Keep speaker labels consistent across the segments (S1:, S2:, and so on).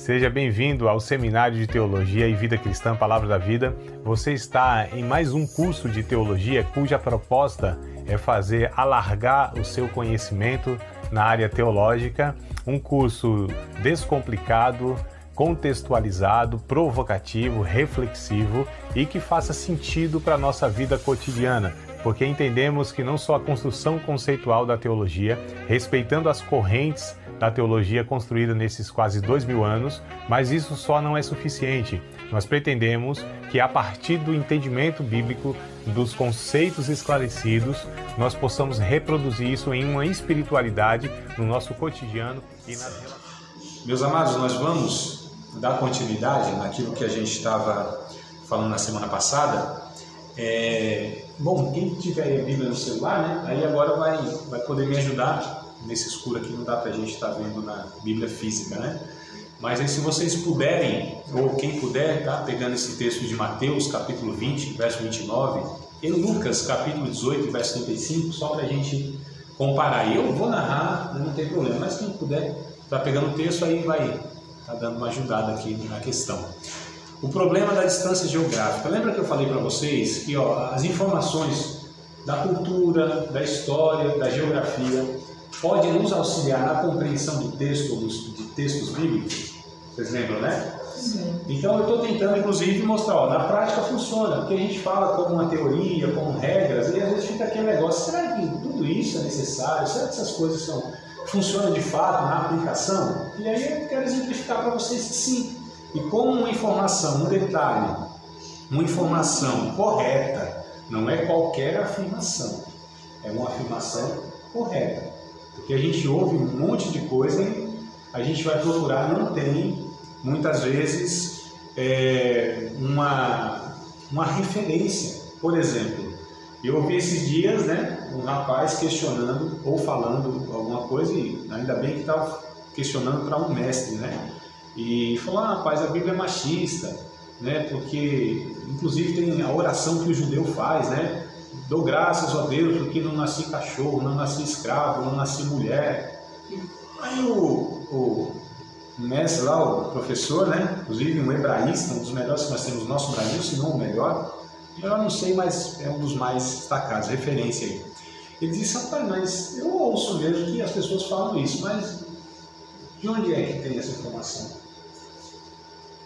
S1: Seja bem-vindo ao Seminário de Teologia e Vida Cristã Palavra da Vida. Você está em mais um curso de teologia cuja proposta é fazer alargar o seu conhecimento na área teológica. Um curso descomplicado, contextualizado, provocativo, reflexivo e que faça sentido para a nossa vida cotidiana, porque entendemos que não só a construção conceitual da teologia, respeitando as correntes da teologia construída nesses quase 2000 anos, mas isso só não é suficiente. Nós pretendemos que a partir do entendimento bíblico, dos conceitos esclarecidos, nós possamos reproduzir isso em uma espiritualidade no nosso cotidiano e nas relações.
S2: Meus amados, nós vamos dar continuidade naquilo que a gente estava falando na semana passada. Bom, quem tiver a Bíblia no celular, né? Aí agora vai poder me ajudar. Nesse escuro aqui não dá pra gente estar vendo na Bíblia física, né? Mas aí se vocês puderem, ou quem puder, tá? Pegando esse texto de Mateus, capítulo 20, verso 29, e Lucas, capítulo 18, verso 35, só pra gente comparar. Eu vou narrar, não tem problema, mas quem puder, tá pegando o texto aí vai tá dando uma ajudada aqui na questão. O problema da distância geográfica. Lembra que eu falei para vocês que as informações da cultura, da história, da geografia podem nos auxiliar na compreensão do texto, de textos bíblicos? Vocês lembram, né?
S3: Sim.
S2: Então eu estou tentando, inclusive, mostrar, na prática funciona, porque a gente fala como uma teoria, como regras, e às vezes fica aquele negócio, será que tudo isso é necessário? Será que essas coisas funcionam de fato na aplicação? E aí eu quero exemplificar para vocês que sim. E como uma informação, um detalhe, uma informação correta, não é qualquer afirmação, é uma afirmação correta. Porque a gente ouve um monte de coisa e a gente vai procurar, não tem, muitas vezes, uma referência. Por exemplo, eu ouvi esses dias, né, um rapaz questionando ou falando alguma coisa, e ainda bem que estava questionando para um mestre, né? E falou, rapaz, a Bíblia é machista, né? Porque, inclusive, tem a oração que o judeu faz, né? Dou graças a Deus porque não nasci cachorro, não nasci escravo, não nasci mulher. Aí o mestre lá, o professor, né? Inclusive um hebraísta, um dos melhores que nós temos no nosso Brasil, se não o melhor, eu não sei, mas é um dos mais destacados, referência aí. Ele disse, rapaz, mas eu ouço mesmo que as pessoas falam isso, mas de onde é que tem essa informação?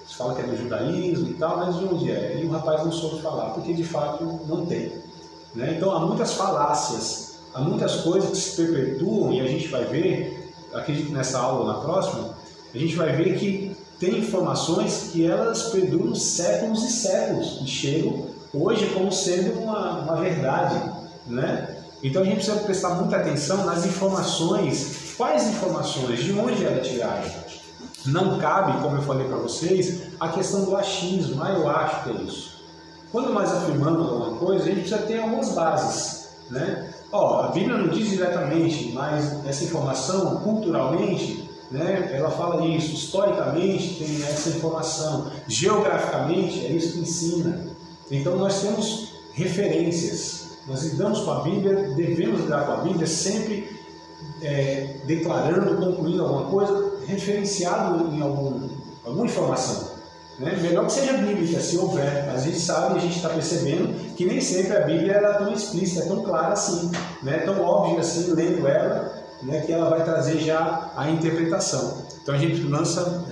S2: Você fala que é do judaísmo e tal, mas de onde é? E o rapaz não soube falar, porque de fato não tem. Né? Então há muitas falácias, há muitas coisas que se perpetuam, e a gente vai ver, acredito que nessa aula ou na próxima, a gente vai ver que tem informações que elas perduram séculos e séculos, e chegam hoje como sendo uma verdade. Né? Então a gente precisa prestar muita atenção nas informações. Quais informações? De onde ela é tirada? Não cabe, como eu falei para vocês, a questão do achismo. Eu acho que é isso. Quando nós afirmamos alguma coisa, a gente precisa ter algumas bases. Né? A Bíblia não diz diretamente, mas essa informação, culturalmente, né, ela fala isso. Historicamente, tem essa informação. Geograficamente, é isso que ensina. Então nós temos referências. Nós lidamos com a Bíblia, devemos lidar com a Bíblia sempre declarando, concluindo alguma coisa, referenciado em alguma informação. Né? Melhor que seja bíblica, se houver. A gente sabe, a gente está percebendo que nem sempre a Bíblia é tão explícita, é tão clara assim, né? Tão óbvia assim, lendo ela, né? Que ela vai trazer já a interpretação. Então a gente lança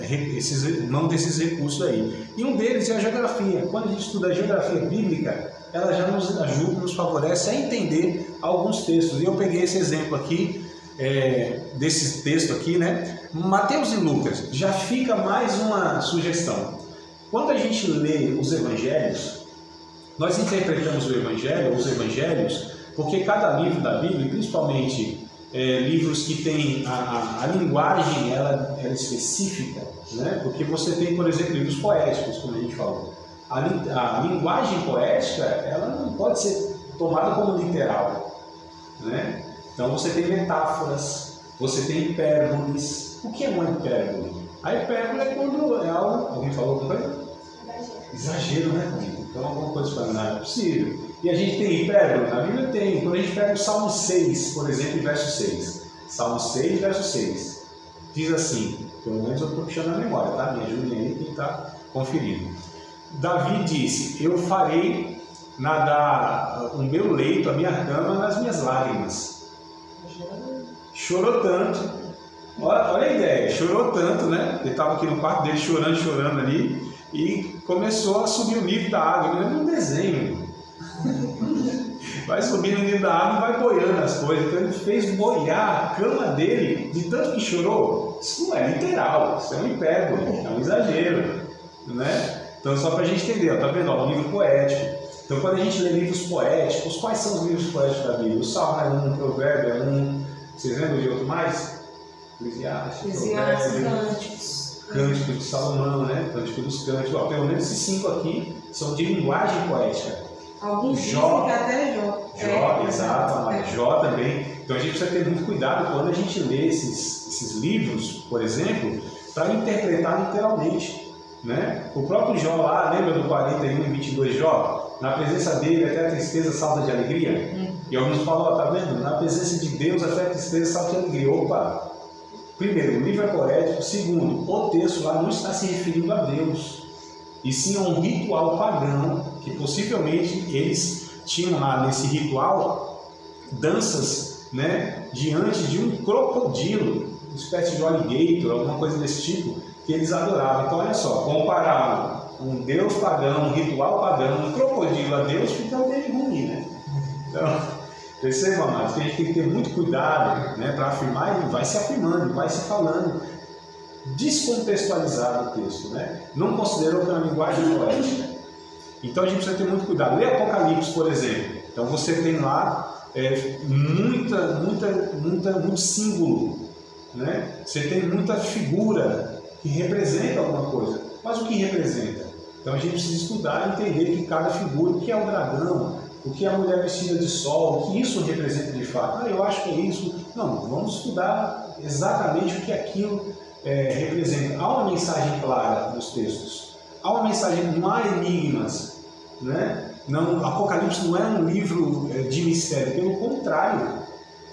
S2: mão desses recursos aí. E um deles é a geografia. Quando a gente estuda a geografia bíblica, ela já nos ajuda, nos favorece a entender alguns textos. E eu peguei esse exemplo aqui, desse texto aqui, né? Mateus e Lucas. Já fica mais uma sugestão. Quando a gente lê os evangelhos, nós interpretamos os evangelhos, porque cada livro da Bíblia, principalmente livros que têm a linguagem ela é específica, né? Porque você tem, por exemplo, livros poéticos, como a gente falou. A linguagem poética ela não pode ser tomada como literal, né? Então você tem metáforas, você tem hipérboles. O que é uma hipérbole? A hipérbole é quando é algo... Alguém falou alguma coisa? Exagero, né? Então alguma coisa fala, não é possível. E a gente tem hipérbole? Na Bíblia tem. Quando a gente pega o Salmo 6, por exemplo, verso 6. Salmo 6, verso 6. Diz assim, Pelo menos eu estou puxando a memória, tá? Me ajudem aí quem está conferindo. Davi disse, eu farei nadar o meu leito, a minha cama, nas minhas lágrimas. Chorou tanto, olha a ideia, chorou tanto, né? Ele estava aqui no quarto dele chorando ali, e começou a subir o nível da água. Eu lembro de um desenho. Vai subindo o nível da água e vai boiando as coisas. Então ele fez boiar a cama dele de tanto que chorou. Isso não é literal, isso é um hipérbole, é um exagero, né? Então só para a gente entender, ó, tá vendo? Ó, um livro poético. Então quando a gente lê livros poéticos, quais são os livros poéticos da Bíblia? O Salmo é um, o Provérbio é um, vocês lembram de outro mais? Eclesiastes,
S3: Cânticos.
S2: Cântico de Salomão, né? Cântico dos Cânticos. Ó, pelo menos esses 5 aqui são de linguagem poética.
S3: Alguns dizem que até Jó.
S2: Exato, Jó também. Então a gente precisa ter muito cuidado quando a gente lê esses livros, por exemplo, para interpretar literalmente, né? O próprio Jó lá, lembra do 41 e 22 Jó? Na presença dele até a tristeza salta de alegria. E alguns falam, ó, tá vendo? Na presença de Deus até a tristeza salta de alegria. Opa! Primeiro, o livro é poético. Segundo, o texto lá não está se referindo a Deus, e sim a um ritual pagão, que possivelmente eles tinham lá nesse ritual danças, né, diante de um crocodilo, uma espécie de alligator, alguma coisa desse tipo, que eles adoravam. Então olha só, comparar um deus pagão, um ritual pagão, um crocodilo a Deus, fica meio ruim, né? Então, percebam, amados, que a gente tem que ter muito cuidado, né, para afirmar, e vai se afirmando, vai se falando, descontextualizado o texto, né? Não considerou que é uma linguagem poética. Então a gente precisa ter muito cuidado. Lê Apocalipse, por exemplo. Então você tem lá muito símbolo, né? Você tem muita figura que representa alguma coisa. Mas o que representa? Então a gente precisa estudar e entender que cada figura, o que é o dragão, o que é a mulher vestida de sol, o que isso representa de fato. Ah, eu acho que é isso. Não, vamos estudar exatamente o que aquilo representa. Há uma mensagem clara nos textos. Há uma mensagem, não há enigmas, né? Não, Apocalipse não é um livro de mistério, pelo contrário.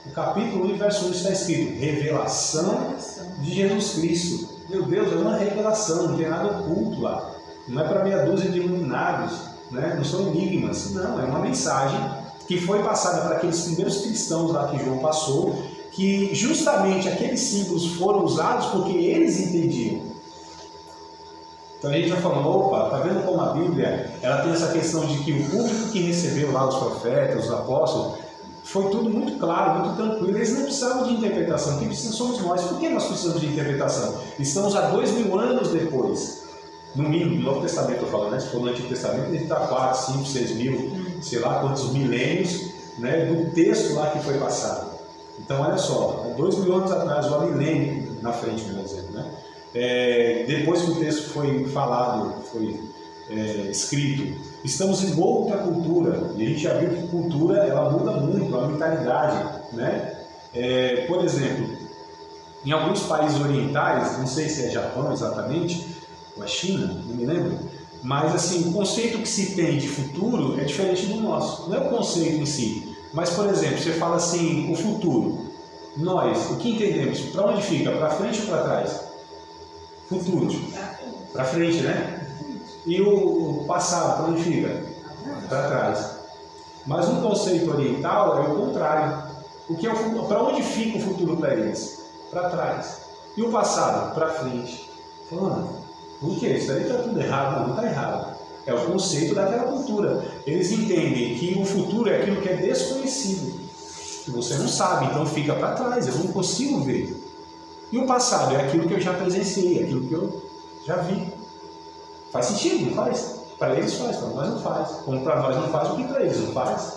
S2: No capítulo 1, verso 1 está escrito revelação de Jesus Cristo. Meu Deus, é uma revelação, não tem nada oculto lá. Não é para meia dúzia de iluminados, né? Não são enigmas, não, é uma mensagem que foi passada para aqueles primeiros cristãos lá que João passou, que justamente aqueles símbolos foram usados porque eles entendiam. Então a gente já falou, opa, tá vendo como a Bíblia ela tem essa questão de que o público que recebeu lá os profetas, os apóstolos, foi tudo muito claro, muito tranquilo, eles não precisavam de interpretação, quem precisa somos nós. Por que nós precisamos de interpretação? Estamos há 2000 anos depois, no mínimo, no Novo Testamento eu falo, né? Se for no Antigo Testamento, ele está 4, 5, 6 mil, sei lá quantos milênios, né, do texto lá que foi passado. Então olha só, 2000 anos atrás, o milênio na frente, por exemplo, né? Depois que o texto foi falado, foi escrito, estamos em outra cultura, e a gente já viu que cultura ela muda muito, a mentalidade, né? Por exemplo, em alguns países orientais, não sei se é Japão exatamente, ou a China, não me lembro, mas assim, o conceito que se tem de futuro é diferente do nosso, não é o conceito em si, mas por exemplo, você fala assim, o futuro, nós, o que entendemos? Para onde fica? Para frente ou para trás? Futuro, para frente, né? E o passado, para onde fica? Para trás. Mas no conceito oriental é o contrário. O que é o futuro? Para onde fica o futuro para eles? Para trás. E o passado? Para frente. Falando, por quê? Isso aí está tudo errado. Não, não está errado. É o conceito daquela cultura. Eles entendem que o futuro é aquilo que é desconhecido, que você não sabe, então fica para trás, eu não consigo ver. E o passado é aquilo que eu já presenciei, aquilo que eu já vi. Faz sentido, não faz? Para eles faz, para nós não faz. Como para nós não faz, o que para eles não faz?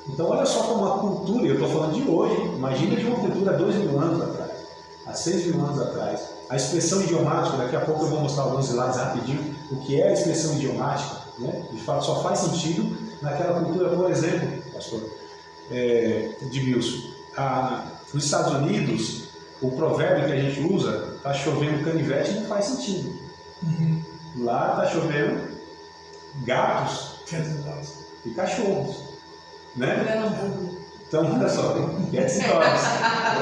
S2: Então olha só como a cultura, eu estou falando de hoje, imagina de uma cultura há 2000 anos atrás, há 6.000 anos atrás. A expressão idiomática, daqui a pouco eu vou mostrar alguns slides rapidinho, o que é a expressão idiomática, né? De fato só faz sentido naquela cultura, por exemplo, pastor Edmilson, nos Estados Unidos, o provérbio que a gente usa, está chovendo canivete, não faz sentido. Lá está chovendo gatos e cachorros, né? Então, olha só, get stories,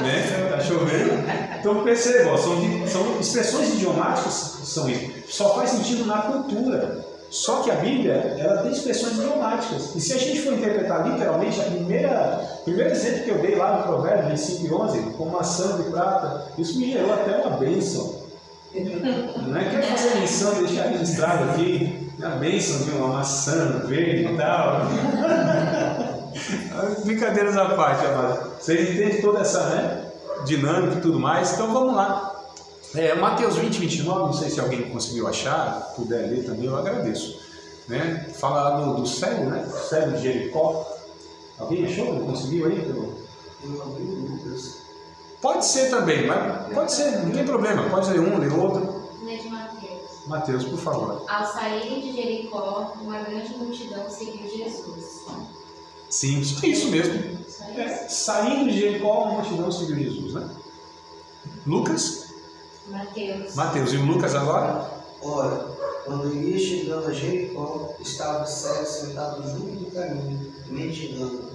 S2: né? Tá chovendo. Então, perceba, ó, são expressões idiomáticas, são isso. Só faz sentido na cultura. Só que a Bíblia, ela tem expressões idiomáticas. E se a gente for interpretar literalmente, primeiro exemplo que eu dei lá no Provérbios 5:11, com maçã de prata, isso me gerou até uma bênção. Não é? Quero fazer menção e deixar registrado aqui a bênção de uma maçã verde e tal. Brincadeiras à parte, amado. Vocês entendem toda essa, né, dinâmica e tudo mais? Então vamos lá. Mateus 20:29, não sei se alguém conseguiu achar, puder ler também, eu agradeço. Né? Fala do cego, né? O cego de Jericó. Alguém achou? Não conseguiu aí?
S4: Eu abri o Lucas.
S2: Pode ser também, mas pode ser, não tem problema. Pode ler um, ler outro.
S5: Lê de Mateus.
S2: Mateus, por favor.
S5: Ao saírem de Jericó, uma grande multidão seguiu Jesus.
S2: Sim, isso mesmo. Saindo de Jericó, uma multidão seguiu Jesus, né? Lucas? Mateus. E o Lucas agora?
S4: Ora, quando ia chegando a Jericó, estava o cego sentado junto do caminho, mendigando.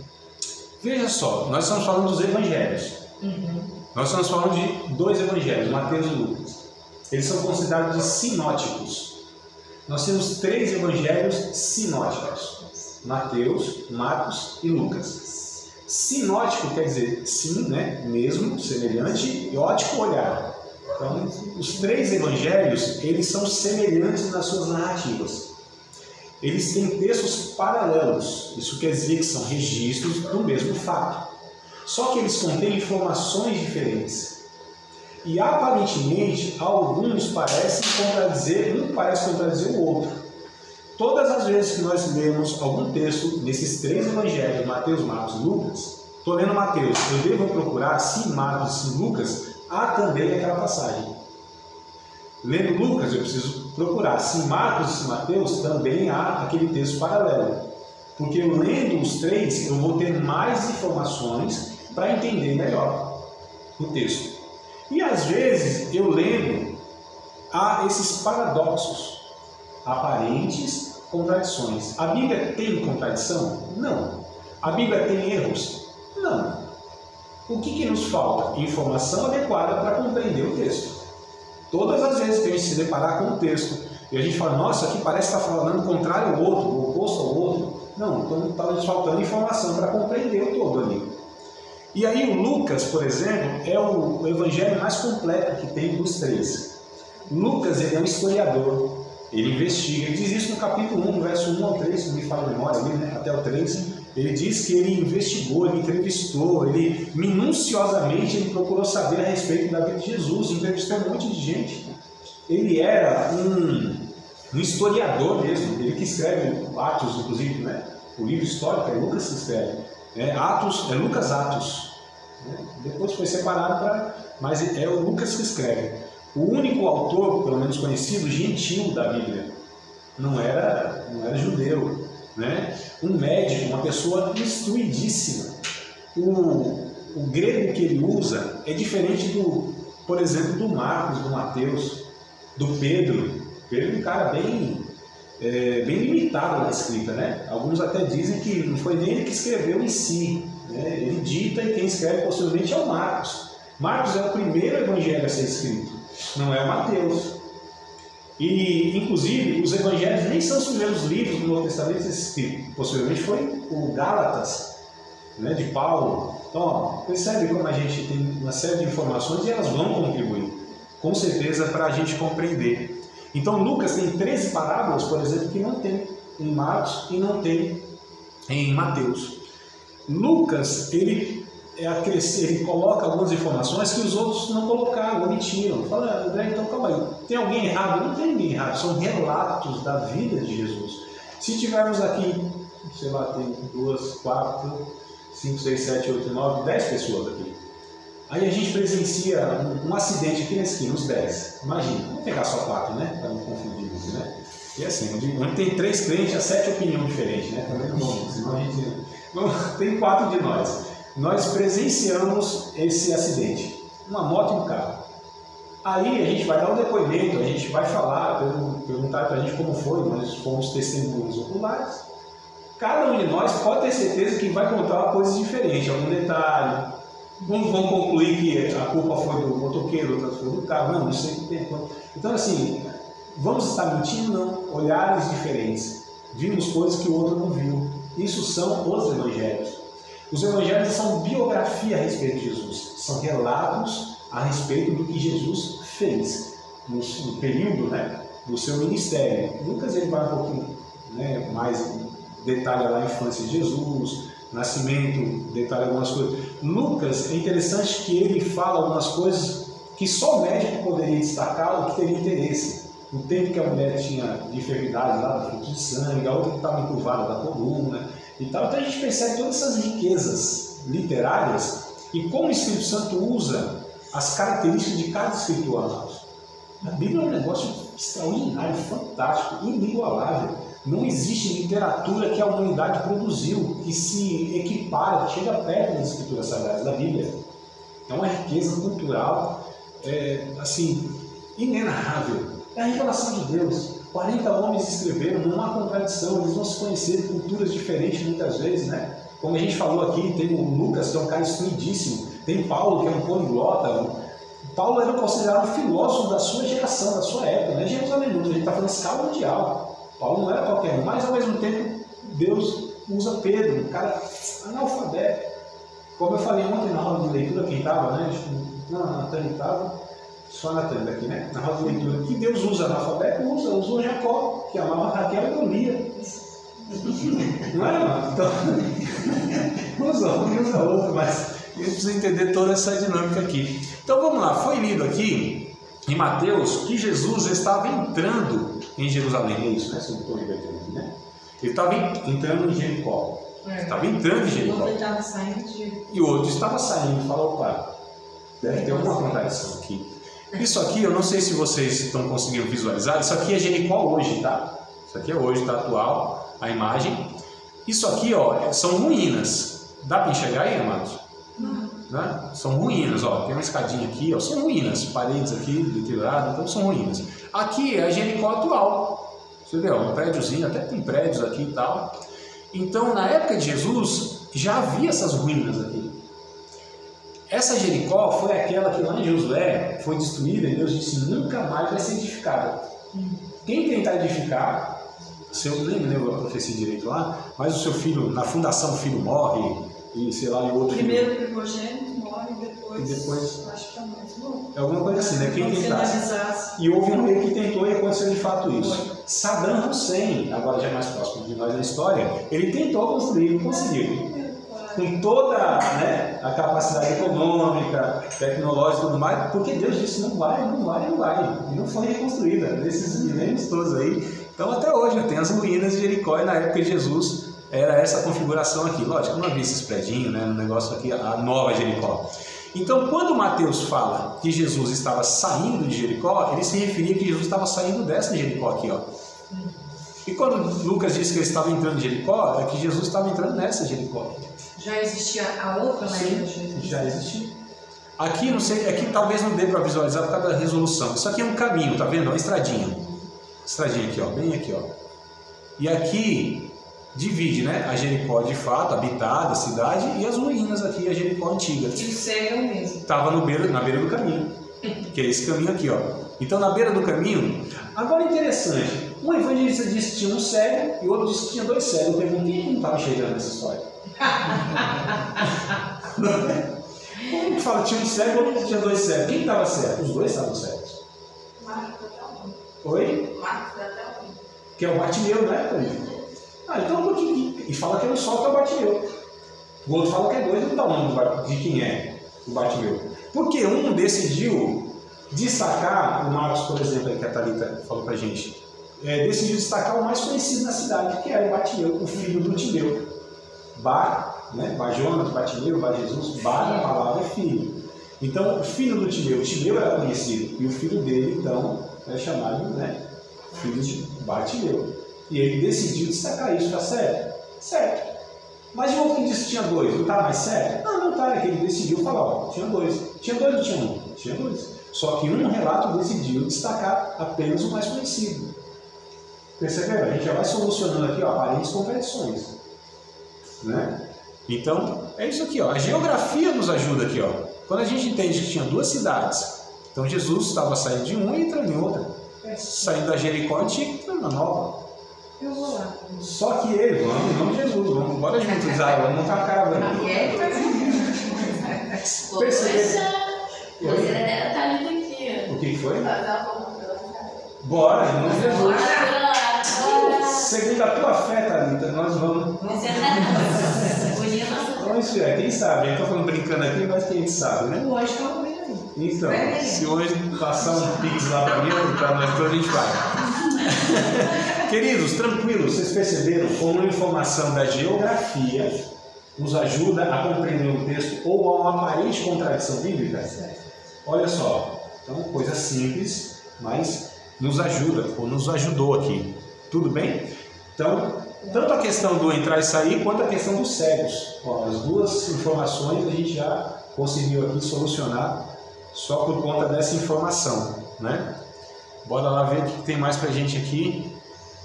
S2: Veja só, nós estamos falando dos evangelhos. Nós estamos falando de dois evangelhos, Mateus e Lucas. Eles são considerados de sinóticos. Nós temos 3 evangelhos sinóticos: Mateus, Marcos e Lucas. Sinótico quer dizer sim, né? Mesmo, semelhante, e ótico, olhar. Então, os 3 evangelhos, eles são semelhantes nas suas narrativas. Eles têm textos paralelos. Isso quer dizer que são registros do mesmo fato. Só que eles contêm informações diferentes. E aparentemente, alguns parecem contradizer, um parece contradizer o outro. Todas as vezes que nós lemos algum texto nesses 3 evangelhos, Mateus, Marcos e Lucas, estou lendo Mateus, eu devo procurar se em Marcos e se em Lucas há também aquela passagem. Lendo Lucas, eu preciso procurar se em Marcos e se em Mateus também há aquele texto paralelo. Porque eu lendo os 3, eu vou ter mais informações para entender melhor o texto. E às vezes, eu lendo, há esses paradoxos, aparentes contradições. A Bíblia tem contradição? Não. A Bíblia tem erros? Não. O que nos falta? Informação adequada para compreender o texto. Todas as vezes que a gente se deparar com um texto e a gente fala, nossa, aqui parece estar falando contrário ao outro, o oposto ao outro. Não, então está nos faltando informação para compreender o todo ali. E aí o Lucas, por exemplo, é o evangelho mais completo que tem dos 3. Lucas, ele é um historiador, ele investiga, ele diz isso no capítulo 1, verso 1 ao 3, se não me fala a memória ali, né? Até o 3, ele diz que ele investigou, ele entrevistou, ele minuciosamente ele procurou saber a respeito da vida de Jesus, entrevistou um monte de gente. Ele era um historiador mesmo, ele que escreve Atos, inclusive, né? O livro histórico é Lucas que escreve. Atos, é Lucas Atos. Depois foi separado mas é o Lucas que escreve. O único autor, pelo menos conhecido, gentil da Bíblia. Não era judeu. Né? Um médico, uma pessoa instruidíssima. O grego que ele usa é diferente por exemplo, do Marcos, do Mateus, do Pedro. Pedro é um cara bem limitado na escrita, né? Alguns até dizem que não foi nem ele que escreveu em si, né? Ele dita e quem escreve posteriormente é o Marcos. Marcos é o primeiro evangelho a ser escrito, não é o Mateus. E, inclusive, os evangelhos nem são os primeiros livros do Novo Testamento a ser escrito. Posteriormente foi o Gálatas, né, de Paulo. Então, ó, percebe como a gente tem uma série de informações e elas vão contribuir, com certeza, para a gente compreender. Então, Lucas tem 13 parábolas, por exemplo, que não tem em Marcos e não tem em Mateus. Lucas, ele coloca algumas informações que os outros não colocaram, omitiram. Fala, André, então calma aí, tem alguém errado? Não tem ninguém errado, são relatos da vida de Jesus. Se tivermos aqui, sei lá, tem 2, 4, 5, 6, 7, 8, 9, 10 pessoas aqui. Aí a gente presencia um acidente aqui na esquina, uns 10. Imagina, vamos pegar só 4, né? Para não confundir muito, né? E assim, onde tem 3 crentes, há 7 opiniões diferentes, né? Também não vamos, senão a gente... Tem 4 de nós. Nós presenciamos esse acidente, uma moto e um carro. Aí a gente vai dar um depoimento, a gente vai falar, perguntar para a gente como foi, nós fomos testemunhas oculares. Cada um de nós pode ter certeza que vai contar uma coisa diferente, algum detalhe. Vamos concluir que a culpa foi do motoqueiro, outra foi do carro. Não, isso aí tem. Então, assim, vamos estar mentindo? Não. Olhares diferentes. Vimos coisas que o outro não viu. Isso são os evangelhos. Os evangelhos são biografia a respeito de Jesus. São relatos a respeito do que Jesus fez no período, né, do seu ministério. Lucas ele vai um pouquinho, né, mais detalha lá a infância de Jesus, nascimento, detalha algumas coisas. Lucas, é interessante que ele fala algumas coisas que só o médico poderia destacar ou que teria interesse. O tempo que a mulher tinha de enfermidade lá, do fluxo de sangue, a outra que estava encurvada da coluna e tal. Então a gente percebe todas essas riquezas literárias e como o Espírito Santo usa as características de cada escritor. A Bíblia é um negócio extraordinário, fantástico, inigualável. Não existe literatura que a humanidade produziu que se equipara, que chega perto das escrituras sagradas da Bíblia. É uma riqueza cultural, assim, inenarrável. É a revelação de Deus. 40 homens escreveram, não há contradição, eles vão se conhecer de culturas diferentes muitas vezes, né? Como a gente falou aqui, tem o Lucas, que é um cara instruidíssimo, tem Paulo, que é um poliglota. Paulo era considerado um filósofo da sua geração, da sua época, não é Jerusalém, a gente está falando de escala mundial. Paulo não era qualquer um, mas ao mesmo tempo Deus usa Pedro, um cara analfabeto. Como eu falei ontem na aula de leitura, quem estava, né? Não, a Natânia estava, só a Natânia aqui, né? Na aula de leitura, que Deus usa analfabeto, usou Jacó, que amava Raquel e não lia. Não é, mano? Então, usa outro, mas a gente precisa entender toda essa dinâmica aqui. Então vamos lá, foi lido aqui em Mateus que Jesus estava entrando em Jerusalém, é isso, né? Se eu não estou invertendo aqui, né? Ele estava entrando em Jericó. Estava entrando em Jericó.
S3: O outro estava saindo de Jericó.
S2: E o outro estava saindo, falou, opa, deve ter alguma contradição aqui. Isso aqui, eu não sei se vocês estão conseguindo visualizar, isso aqui é Jericó hoje, tá? Isso aqui é hoje, tá atual, a imagem. Isso aqui, ó, são ruínas. Dá para enxergar aí, amados? Né? São ruínas, ó, tem uma escadinha aqui, ó, são ruínas, paredes aqui, deterioradas, então são ruínas. Aqui é a Jericó atual, você vê, ó, um prédiozinho, até tem prédios aqui e tal. Então, na época de Jesus, já havia essas ruínas aqui. Essa Jericó foi aquela que lá em Josué foi destruída e Deus disse, nunca mais vai ser edificada. Quem tentar edificar, se eu nem lembro a profecia direito lá, mas o seu filho, na fundação o filho morre, e sei lá, e o outro
S3: primeiro primogênito morre e
S2: depois
S3: acho que é mais novo.
S2: É alguma coisa assim, né? Quem tentasse. E houve um rei que tentou e aconteceu de fato isso. Saddam Hussein, agora já é mais próximo de nós na história, ele tentou construir, não conseguiu. Com toda, né, a capacidade econômica, tecnológica e tudo mais, porque Deus disse não vai. E não foi reconstruída, nesses milênios todos aí. Então até hoje tem as ruínas de Jericó e na época de Jesus era essa configuração aqui. Lógico, não havia esses predinhos, né, no negócio aqui, a nova Jericó. Então quando Mateus fala que Jesus estava saindo de Jericó, ele se referia que Jesus estava saindo dessa Jericó aqui, ó. E quando Lucas disse que ele estava entrando em Jericó, é que Jesus estava entrando nessa Jericó.
S3: Já existia a outra, né?
S2: Sim, já existia. Aqui, não sei, aqui talvez não dê para visualizar por causa da resolução. Isso aqui é um caminho, tá vendo? Uma estradinha. Estradinha aqui, ó, bem aqui, ó. E aqui divide, né? A Jericó de fato, habitada, a cidade, e as ruínas aqui, a Jericó antiga.
S3: E o cego é o mesmo.
S2: Estava na beira do caminho. Que é esse caminho aqui, ó. Então, na beira do caminho. Agora, interessante. Um evangelista disse que tinha um cego e o outro disse que tinha dois cegos. Eu perguntei quem não estava chegando nessa história. Como que fala? Tinha um cego ou tinha dois cegos? Quem estava certo? Os dois estavam certos.
S5: Marcos até
S2: Oi?
S5: Marcos até
S2: Que é o Bartimeu, né, Tony? Então por que? E fala que é um só que é o Bartimeu. O outro fala que é dois e não dá o nome de quem é o Bartimeu. Porque um decidiu destacar, o Marcos, por exemplo, aí que a Thalita falou pra gente, decidiu destacar o mais conhecido na cidade, que era o Bartimeu, o filho do Timeu. Bar, né? Bar Jonas, Bartimeu, Bar Jesus, Bar, a palavra é filho. Então, o filho do Timeu, Timeu era conhecido, e o filho dele, então, é chamado, né, filho de Bartimeu. E ele decidiu destacar isso, tá certo? Certo. Mas o outro que disse que tinha dois, não tá mais certo? Não tá, é que ele decidiu falar, ó, tinha dois. Tinha dois ou tinha um? Tinha dois. Só que um relato decidiu destacar apenas o mais conhecido. Perceberam? A gente já vai solucionando aqui, ó, aparentes contradições. né? Então, é isso aqui, ó. A geografia nos ajuda aqui, ó. Quando a gente entende que tinha 2 cidades, então Jesus estava saindo de uma e entrando em outra. Saindo da Jericó, tinha que entrar na nova.
S3: Eu vou lá.
S2: Só que ele, vamos, em nome de Jesus, vamos embora juntos, Israel, vamos montar a caravana.
S5: Você deve estar junto aqui.
S2: O que foi?
S5: Bora.
S2: Bora, em nome de Jesus. Segundo a tua fé, Thalita, nós vamos. Vamos ver, quem sabe? Eu estou falando brincando aqui, mas quem sabe, né?
S3: O anjo está ouvindo aí.
S2: Então, se hoje passar um pix lá para mim, para nós todos a gente vai. Queridos, tranquilos, vocês perceberam como a informação da geografia nos ajuda a compreender um texto ou a uma aparente contradição bíblica? Olha só, então coisa simples, mas nos ajuda, ou nos ajudou aqui. Tudo bem? Então, tanto a questão do entrar e sair, quanto a questão dos cegos. Ó, as 2 informações a gente já conseguiu aqui solucionar só por conta dessa informação, né? Bora lá ver o que tem mais pra gente aqui.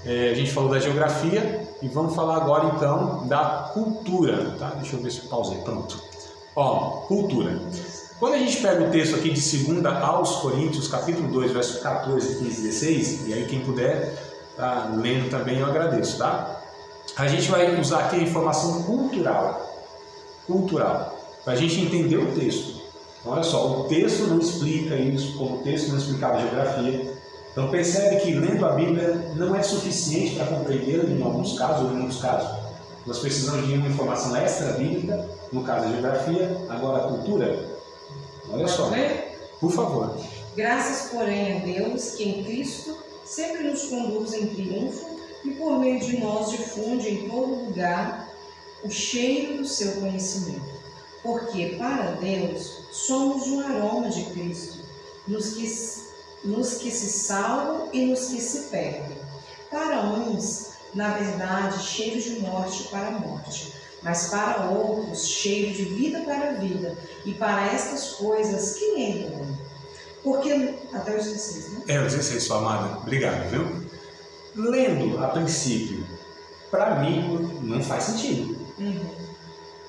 S2: A gente falou da geografia e vamos falar agora então da cultura, tá? Deixa eu ver se eu pausei, pronto. Ó, cultura. Quando a gente pega o texto aqui de 2 aos Coríntios, capítulo 2, verso 14, 15 e 16, e aí quem puder tá lendo também eu agradeço, tá? A gente vai usar aqui a informação cultural, para a gente entender o texto. Então, olha só, o texto não explica isso, como o texto não explicava a geografia. Então percebe que lendo a Bíblia não é suficiente para compreendê-la em alguns casos ou em muitos casos. Nós precisamos de uma informação extra-bíblica, no caso a geografia, agora a cultura. Olha só, por favor.
S3: Graças, porém, a Deus, que em Cristo sempre nos conduz em triunfo e por meio de nós difunde em todo lugar o cheiro do seu conhecimento. Porque para Deus somos um aroma de Cristo, nos que se salvam e nos que se perdem. Para uns, na verdade, cheiro de morte para a morte, mas para outros, cheiro de vida para a vida. E para estas coisas, quem é idôneo? Porque, até os 16, né?
S2: É, os 16, sua amada. Obrigado, viu? Lendo a princípio, para mim, não faz sentido.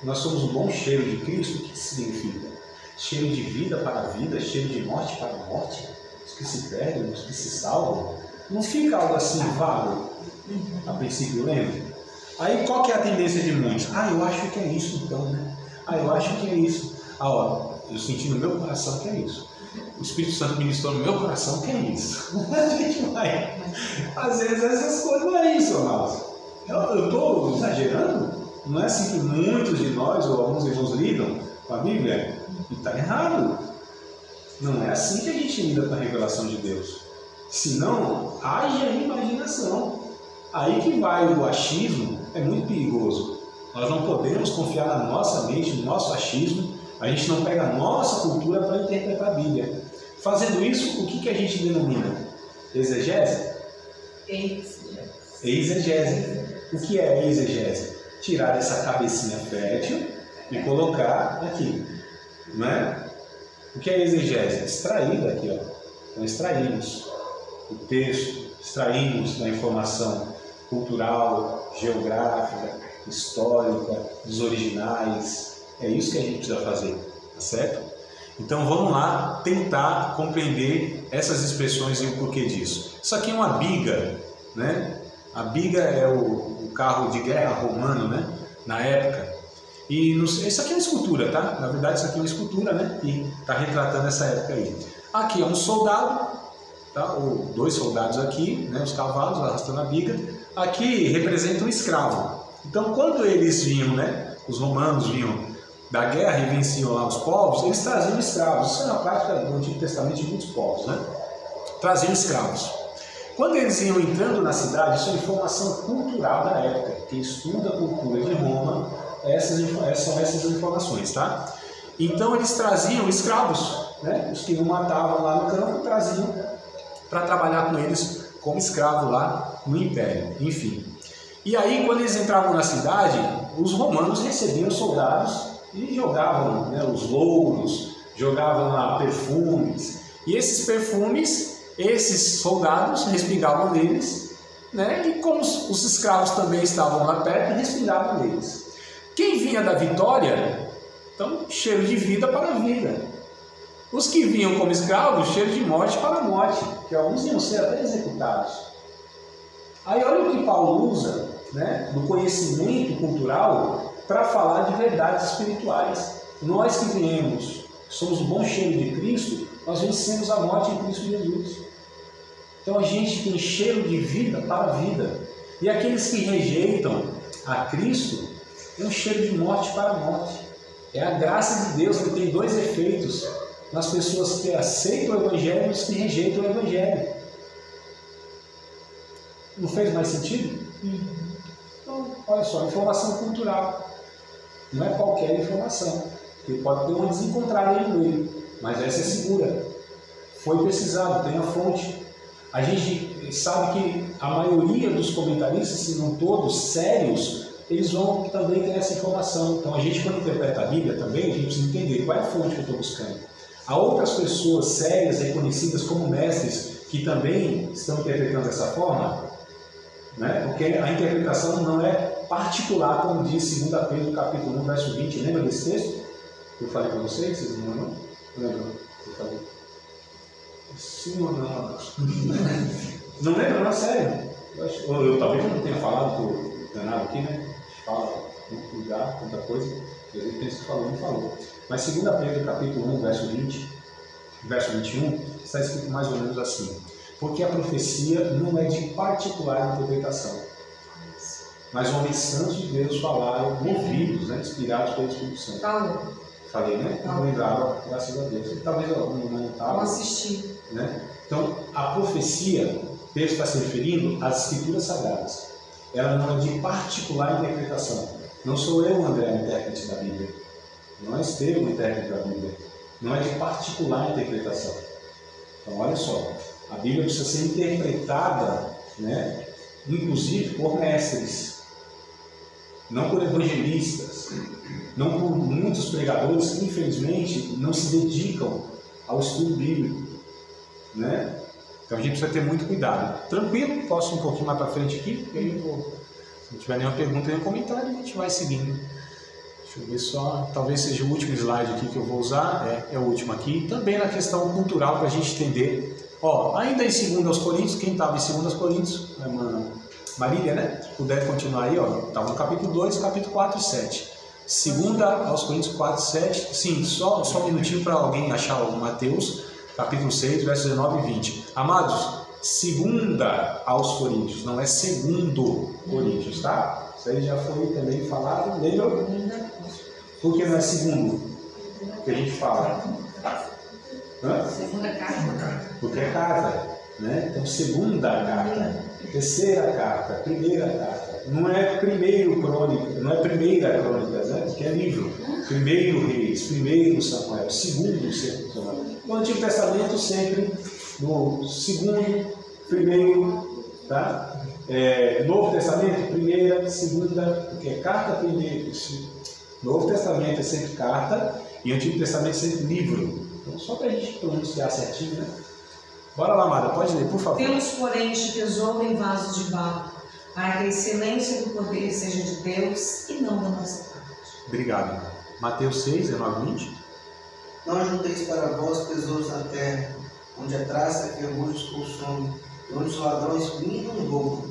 S2: Nós somos o bom cheiro de Cristo, o que significa? Cheiro de vida para a vida, cheiro de morte para a morte, os que se perdem, os que se salvam. Não fica algo assim vago, a princípio, lendo? Aí qual que é a tendência de muitos? Eu acho que é isso então, né? Eu acho que é isso. Ó, eu senti no meu coração que é isso. O Espírito Santo ministrou no meu coração que é isso. A gente vai. Às vezes essas coisas não é isso, amados. Eu estou exagerando? Não é assim que muitos de nós, ou alguns irmãos, lidam com a Bíblia? E está errado. Não é assim que a gente lida com a revelação de Deus. Senão, haja imaginação. Aí que vai o achismo, é muito perigoso. Nós não podemos confiar na nossa mente, no nosso achismo. A gente não pega a nossa cultura para interpretar a Bíblia. Fazendo isso, o que a gente denomina? Exegese? Exegese. O que é exegese? Tirar essa cabecinha fértil e colocar aqui, não é? O que é exegese? Extrair daqui, ó. Então extraímos o texto, extraímos da informação cultural, geográfica, histórica, dos originais. É isso que a gente precisa fazer, tá certo? Então vamos lá tentar compreender essas expressões e o porquê disso. Isso aqui é uma biga, né? A biga é o carro de guerra romano, né? Na época. E isso aqui é uma escultura, tá? Na verdade, isso aqui é uma escultura, né? E está retratando essa época aí. Aqui é um soldado, tá? Ou 2 soldados aqui, né? Os cavalos arrastando a biga. Aqui representa um escravo. Então, quando eles vinham, né? Os romanos vinham da guerra e venciam lá os povos, eles traziam escravos. Isso é uma prática do Antigo Testamento de muitos povos, né? Traziam escravos. Quando eles iam entrando na cidade, isso é informação cultural da época. Quem estuda a cultura de Roma, são essas informações, tá? Então eles traziam escravos, né? Os que não matavam lá no campo, traziam para trabalhar com eles como escravo lá no Império, enfim. E aí, quando eles entravam na cidade, os romanos recebiam soldados e jogavam, né, os louros, jogavam lá perfumes. E esses perfumes, esses soldados respingavam neles, né? E como os escravos também estavam lá perto, respingavam neles. vinha da vitória, então cheiro de vida para a vida. Os que vinham como escravos, cheiro de morte para a morte, que alguns iam ser até executados. Aí olha o que Paulo usa, né, do conhecimento cultural para falar de verdades espirituais. Nós que viemos, somos o bom cheiro de Cristo, nós vencemos a morte em Cristo Jesus. Então a gente tem cheiro de vida para a vida. E aqueles que rejeitam a Cristo, é um cheiro de morte para a morte. É a graça de Deus que tem dois efeitos nas pessoas que aceitam o Evangelho e os que rejeitam o Evangelho. Não fez mais sentido? Então, olha só, informação cultural. Não é qualquer informação. Porque pode ter uma desencontrada aí no meio, mas essa é segura. Foi pesquisado, tem a fonte. A gente sabe que a maioria dos comentaristas, se não todos, sérios, eles vão também ter essa informação. Então a gente, quando interpreta a Bíblia também, a gente precisa entender qual é a fonte que eu estou buscando. Há outras pessoas sérias, reconhecidas como mestres, que também estão interpretando dessa forma, né? Porque a interpretação não é particular, como diz 2 Pedro capítulo 1, verso 20. Lembra desse texto? Eu falei para vocês? Vocês não lembram? Lembram? Eu falei. Sim ou não? Não lembro, não, sério. Eu talvez não tenha falado por danado aqui, né? A gente fala muito lugar, tanta coisa, e a gente pensa que falou, não falou. Mas 2 Pedro capítulo 1, verso 20, verso 21, está escrito mais ou menos assim: porque a profecia não é de particular interpretação, mas homens santos de Deus falaram, movidos, né, inspirados pelo Espírito Santo. Falei, né? Não lembrava, graças a Deus. E talvez algum não estava.
S3: Não assisti.
S2: Né? Então, a profecia, Deus está se referindo às Escrituras Sagradas. Ela não é de particular interpretação. Não sou eu, André, o intérprete da Bíblia. Não é Estevão o intérprete da Bíblia. Não é de particular interpretação. Então, olha só. A Bíblia precisa ser interpretada, né, inclusive por mestres. Não por evangelistas. Não por muitos pregadores que, infelizmente, não se dedicam ao estudo bíblico, né? Então a gente precisa ter muito cuidado. Tranquilo? Posso ir um pouquinho mais para frente aqui? E aí eu vou. Se não tiver nenhuma pergunta, nenhum comentário, a gente vai seguindo. Deixa eu ver só. Talvez seja o último slide aqui que eu vou usar. É o último aqui. Também na questão cultural, para a gente entender. Ó, ainda em 2 Coríntios, quem estava em 2 Coríntios? A irmã Marília, né? Se puder continuar aí, ó. Estava no capítulo 2, capítulo 4 e 7. 2 aos Coríntios 4, 7. Sim, só um minutinho para alguém achar o Mateus, capítulo 6, versos 19 e 20. Amados, 2 aos Coríntios, não é 2 Coríntios, tá? Isso aí já foi também falado, lembra? Por que não é 2 que a gente fala?
S5: Segunda carta.
S2: Porque é carta, né? Então, 2ª carta, 3ª carta, 1ª carta. Não é primeiro crônica, não é primeira crônicas, né? Que é livro. 1 Reis, 1 Samuel, 2 Samuel. No Antigo Testamento sempre no 2º, 1º, tá? Novo Testamento, 1ª, 2ª, porque é carta primeiro. Novo Testamento é sempre carta e Antigo Testamento é sempre livro. Então só para a gente pronunciar certinho, né? Bora lá, Amada, pode ler, por favor.
S3: Temos, porém, este tesouro em vaso de barro, para que a excelência do poder seja de Deus e não da nossa parte.
S2: Obrigado. Mateus 6, 19 e 20.
S4: Não ajunteis para vós tesouros na terra, onde a traça e ferrugem consomem, e onde os ladrões minam e roubam.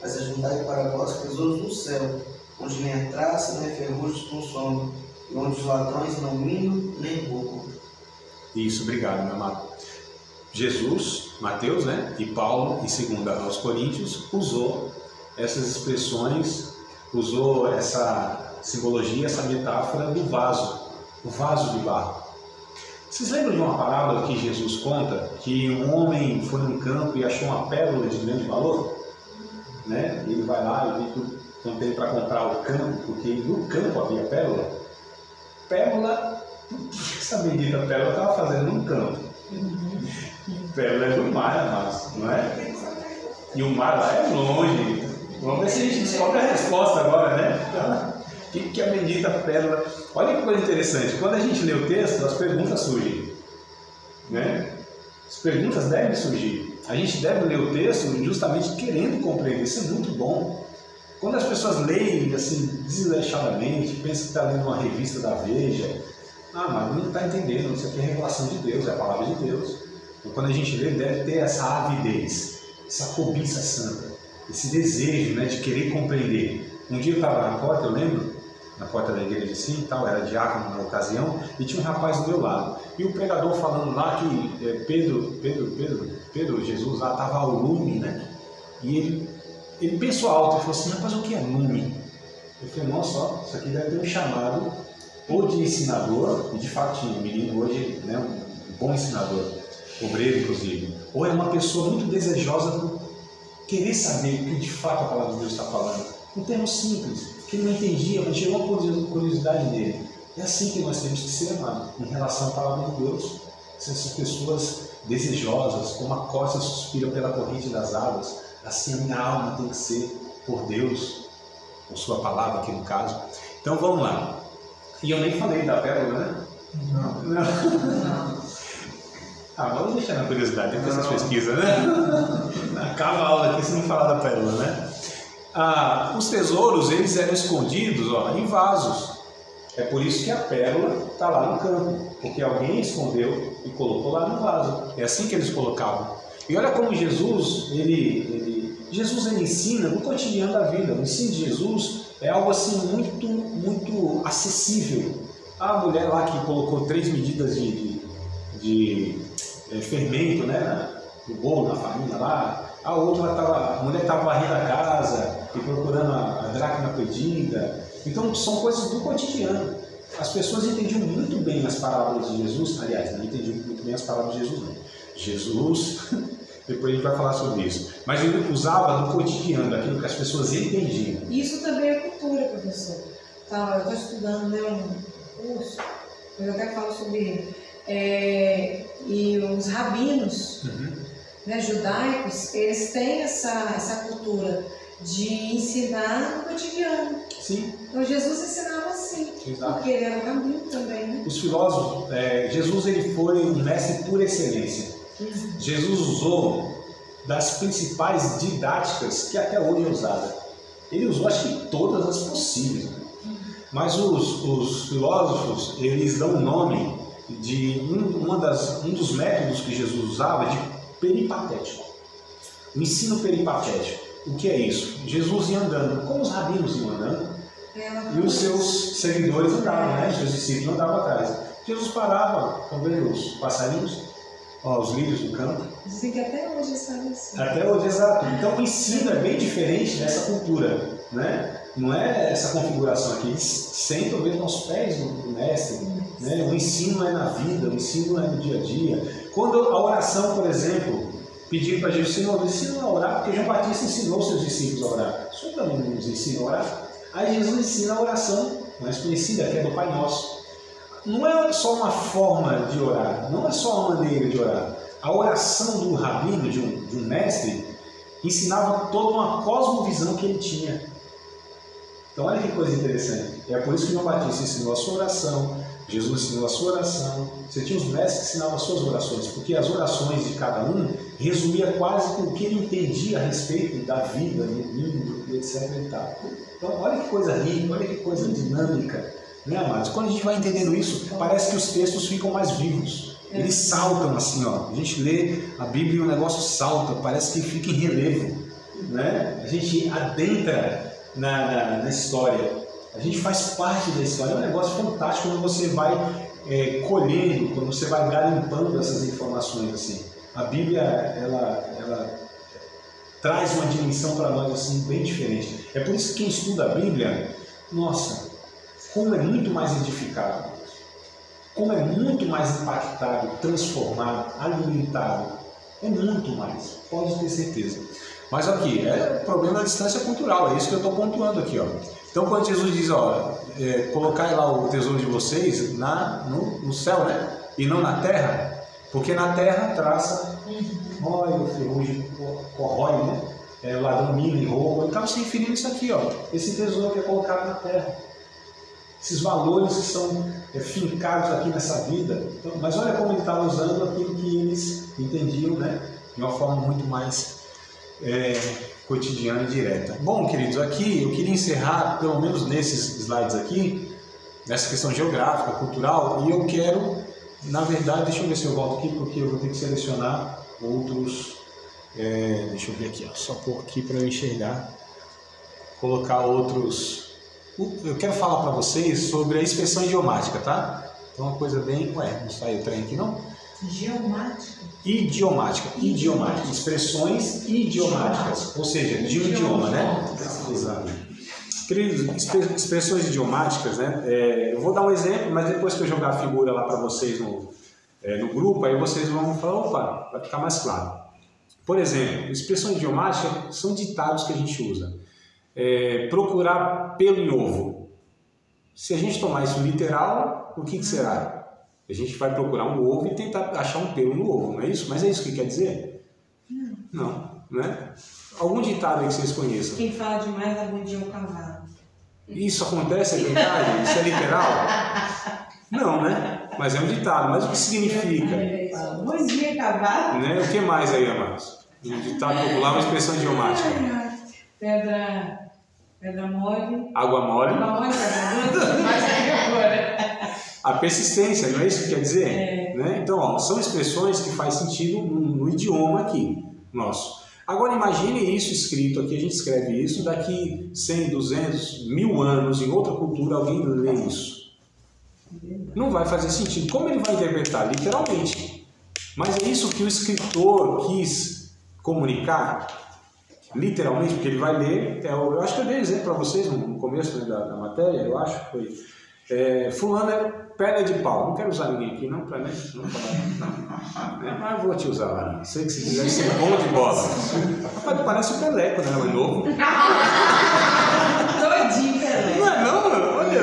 S4: Mas ajuntai para vós tesouros no céu, onde nem a traça nem a ferrugem consomem, e onde os ladrões não minam nem roubam.
S2: Isso, obrigado, meu amado. Jesus, Mateus, né, e Paulo, em 2 aos Coríntios, usou essas expressões, usou essa simbologia, essa metáfora do vaso, o vaso de barro. Vocês lembram de uma parábola que Jesus conta, que um homem foi num campo e achou uma pérola de grande valor? Né? Ele vai lá e vê tudo, então tem para comprar o campo, porque no campo havia pérola. Pérola, essa bendita pérola estava fazendo num campo. Pérola é do mar, mas, não é? E o mar lá é longe. Vamos ver se a gente descobre a resposta agora, né? O que é a bendita pérola? Olha que coisa interessante. Quando a gente lê o texto, as perguntas surgem, né? As perguntas devem surgir. A gente deve ler o texto justamente querendo compreender. Isso é muito bom. Quando as pessoas leem assim, desleixadamente, pensam que está lendo uma revista da Veja, mas não está entendendo, isso aqui é a revelação de Deus, é a palavra de Deus. Então, quando a gente lê, deve ter essa avidez, essa cobiça santa, esse desejo, né, de querer compreender. Um dia eu estava na porta, eu lembro, na porta da igreja assim, tal, era diácono na ocasião, e tinha um rapaz do meu lado. E o pregador falando lá que Pedro, Jesus lá estava ao lume, né? E ele pensou alto e falou assim: rapaz, o que é lume? Eu falei: nossa, isso aqui deve ter um chamado ou de ensinador, e de fato tinha um menino hoje, né, um bom ensinador, obreiro inclusive, ou é uma pessoa muito desejosa por querer saber o que de fato a palavra de Deus está falando. Um termo simples, que ele não entendia, mas chegou uma curiosidade dele. É assim que nós temos que ser, amado, em relação à palavra de Deus. Essas pessoas desejosas, como a costa suspira pela corrente das águas, assim a minha alma tem que ser por Deus, por sua palavra aqui no caso. Então vamos lá. E eu nem falei da pérola, né?
S3: Não.
S2: Vamos deixar na curiosidade, tem essas pesquisas, né? Acaba a aula aqui se não falar da pérola, né? Os tesouros, eles eram escondidos em vasos. É por isso que a pérola está lá no campo, porque alguém escondeu e colocou lá no vaso. É assim que eles colocavam. E olha como Jesus ensina no cotidiano da vida. O ensino de Jesus é algo assim muito acessível. A mulher lá que colocou 3 medidas de fermento, né, no bolo, na farinha lá. A mulher estava varrendo a casa e procurando a dracma perdida. Então são coisas do cotidiano. As pessoas entendiam muito bem as parábolas de Jesus. Aliás, não entendiam muito bem as parábolas de Jesus, não. Jesus, depois a gente vai falar sobre isso. Mas ele usava no cotidiano, aquilo que as pessoas entendiam.
S3: Isso também é cultura, professor. Eu estou estudando, né, um curso, eu até falo sobre ele. E os rabinos, né, judaicos, eles têm essa cultura de ensinar no cotidiano.
S2: Sim.
S3: Então Jesus ensinava assim. Exato. Porque ele era um rabino também, né?
S2: Os filósofos, Jesus ele foi um mestre por excelência. Jesus usou das principais didáticas que até hoje é usada. Ele usou, acho que todas as possíveis. Mas os filósofos, eles dão o nome de um dos métodos que Jesus usava de peripatético. O ensino peripatético. O que é isso? Jesus ia andando, como os rabinos iam andando, e os seus seguidores andavam, né? Os seus discípulos andavam atrás. Jesus parava, vendo os passarinhos, os lírios do campo.
S3: Dizem que até hoje está assim.
S2: Até hoje, exato. Então o ensino é bem diferente dessa cultura, né? Não é essa configuração aqui. Eles sentam mesmo aos pés do mestre. Né? O ensino é na vida, o ensino é no dia a dia. Quando a oração, por exemplo, pedir para Jesus: Senhor, nos ensina a orar, porque João Batista ensinou seus discípulos a orar. O Senhor também nos ensina a orar. Aí Jesus ensina a oração mais conhecida, que é do Pai Nosso. Não é só uma forma de orar, não é só uma maneira de orar. A oração do rabino, de um mestre, ensinava toda uma cosmovisão que ele tinha. Então olha que coisa interessante. É por isso que João Batista ensinou a sua oração, Jesus ensinou a sua oração. Você tinha os mestres que ensinavam as suas orações, porque as orações de cada um resumia quase com o que ele entendia a respeito da vida, do mundo, etc. E tal. Então olha que coisa rica, olha que coisa dinâmica, né, amados? Quando a gente vai entendendo isso, parece que os textos ficam mais vivos. Eles saltam assim, ó. A gente lê a Bíblia e o negócio salta, parece que fica em relevo, né? A gente adentra na história. A gente faz parte da história. É um negócio fantástico quando você vai colhendo, quando você vai garimpando essas informações assim. A Bíblia, ela traz uma dimensão para nós assim bem diferente. É por isso que quem estuda a Bíblia, nossa, como é muito mais edificado, como é muito mais impactado, transformado, alimentado. É muito mais, pode ter certeza. Mas aqui, é o problema da distância cultural, é isso que eu estou pontuando aqui, ó. Então quando Jesus diz, colocai lá o tesouro de vocês no céu, né? E não na terra, porque na terra traça, olha, o ferrugem corrói, né? O ladrão mina e rouba. Ele estava se referindo a isso aqui, ó. Esse tesouro que é colocado na terra. Esses valores que são fincados aqui nessa vida. Então, mas olha como ele estava usando aquilo que eles entendiam, né? De uma forma muito mais cotidiana e direta. Bom, queridos, aqui eu queria encerrar, pelo menos nesses slides aqui, nessa questão geográfica, cultural, e eu quero, na verdade, deixa eu ver se eu volto aqui, porque eu vou ter que selecionar outros, deixa eu ver aqui, ó, só pôr aqui para eu enxergar, colocar outros, eu quero falar para vocês sobre a expressão idiomática, tá? Então uma coisa bem, não saiu o trem aqui não?
S3: Geomática?
S2: Idiomática, expressões idiomáticas, ou seja, de um idioma, né? Exato. Queridos, expressões idiomáticas, né? Eu vou dar um exemplo, mas depois que eu jogar a figura lá para vocês no grupo, aí vocês vão falar, opa, vai ficar mais claro. Por exemplo, expressões idiomáticas são ditados que a gente usa. Procurar pelo em ovo. Se a gente tomar isso literal, o que será? A gente vai procurar um ovo e tentar achar um pelo no ovo, não é isso? Mas é isso que quer dizer? Não, né? Algum ditado aí que vocês conheçam?
S3: Quem fala demais dá bom dia ao cavalo.
S2: Isso acontece, é verdade? Isso é literal? Não, né? Mas é um ditado. Mas o que significa?
S3: Bom dia, cavalo.
S2: Né? O que mais aí, amados? Um ditado popular, uma expressão idiomática.
S3: Pedra mole.
S2: Água mole.
S3: Água mole, mas agora.
S2: A persistência, não é isso que quer dizer? Né? Então, ó, são expressões que faz sentido no idioma aqui, nosso. Agora imagine isso escrito aqui, a gente escreve isso, daqui 100, 200, 1000 anos, em outra cultura, alguém lê isso. Não vai fazer sentido. Como ele vai interpretar? Literalmente. Mas é isso que o escritor quis comunicar, literalmente, porque ele vai ler, eu acho que eu dei exemplo para vocês no começo, né, da matéria, eu acho que foi... fulano é perna de pau. Não quero usar ninguém aqui, não, para não falar. Não. Mas vou te usar lá. Sei que se quiser ser bom de bola. Rapaz, parece o Peleco, né? É novo.
S3: Todinho, Peleco.
S2: Não é não, mano? Olha.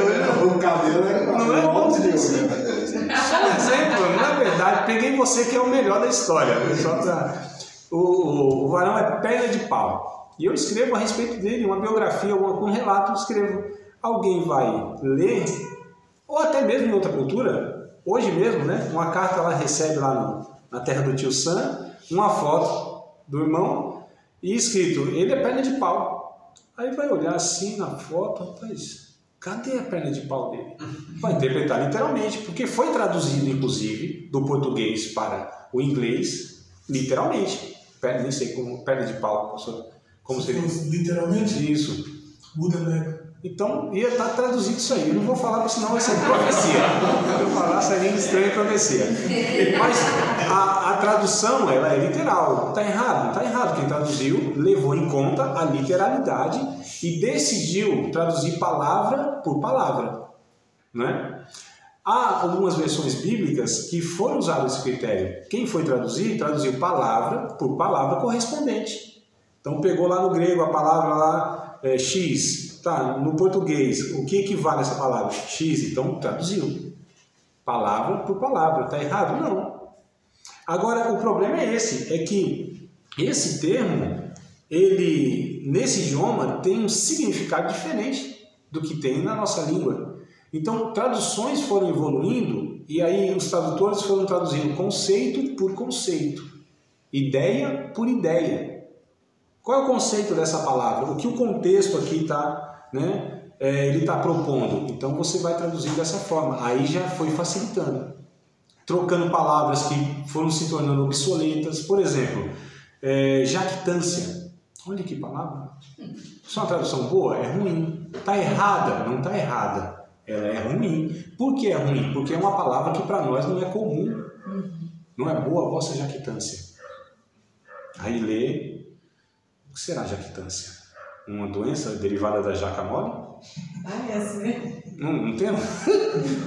S6: O cabelo
S2: não é bom de Deus. Só um exemplo, não é verdade. Peguei você que é o melhor da história. Só pra... o varão é perna de pau. E eu escrevo a respeito dele, uma biografia, algum relato, eu escrevo. Alguém vai ler, ou até mesmo em outra cultura, hoje mesmo, né? Uma carta ela recebe lá na terra do tio Sam, uma foto do irmão e escrito, ele é perna de pau. Aí vai olhar assim na foto, rapaz, cadê a perna de pau dele? Vai interpretar literalmente, porque foi traduzido, inclusive, do português para o inglês, literalmente. Nem sei como, perna de pau, como seria.
S6: Literalmente?
S2: Isso.
S6: Wooden leg.
S2: Então, ia estar traduzido isso aí. Eu não vou falar, porque senão vai ser profecia. Se eu falar, seria estranha profecia. Mas a tradução, ela é literal. Está errado? Não está errado. Quem traduziu levou em conta a literalidade e decidiu traduzir palavra por palavra. Né? Há algumas versões bíblicas que foram usadas esse critério. Quem foi traduzir, traduziu palavra por palavra correspondente. Então, pegou lá no grego a palavra lá, X. Tá, no português, o que equivale a essa palavra? X, então traduziu. Palavra por palavra, está errado? Não. Agora, o problema é esse, é que esse termo, ele, nesse idioma, tem um significado diferente do que tem na nossa língua. Então, traduções foram evoluindo e aí os tradutores foram traduzindo conceito por conceito, ideia por ideia. Qual é o conceito dessa palavra? O que o contexto aqui está... Né? Ele está propondo, então você vai traduzir dessa forma, aí já foi facilitando, trocando palavras que foram se tornando obsoletas. Por exemplo, jactância, olha que palavra, isso é uma tradução boa? É ruim. Está errada? Não está errada, ela é ruim. Por que é ruim? Porque é uma palavra que para nós não é comum, não é boa a vossa jactância. Aí lê, o que será jactância? Uma doença derivada da jaca mole?
S3: Parece.
S2: Não tem?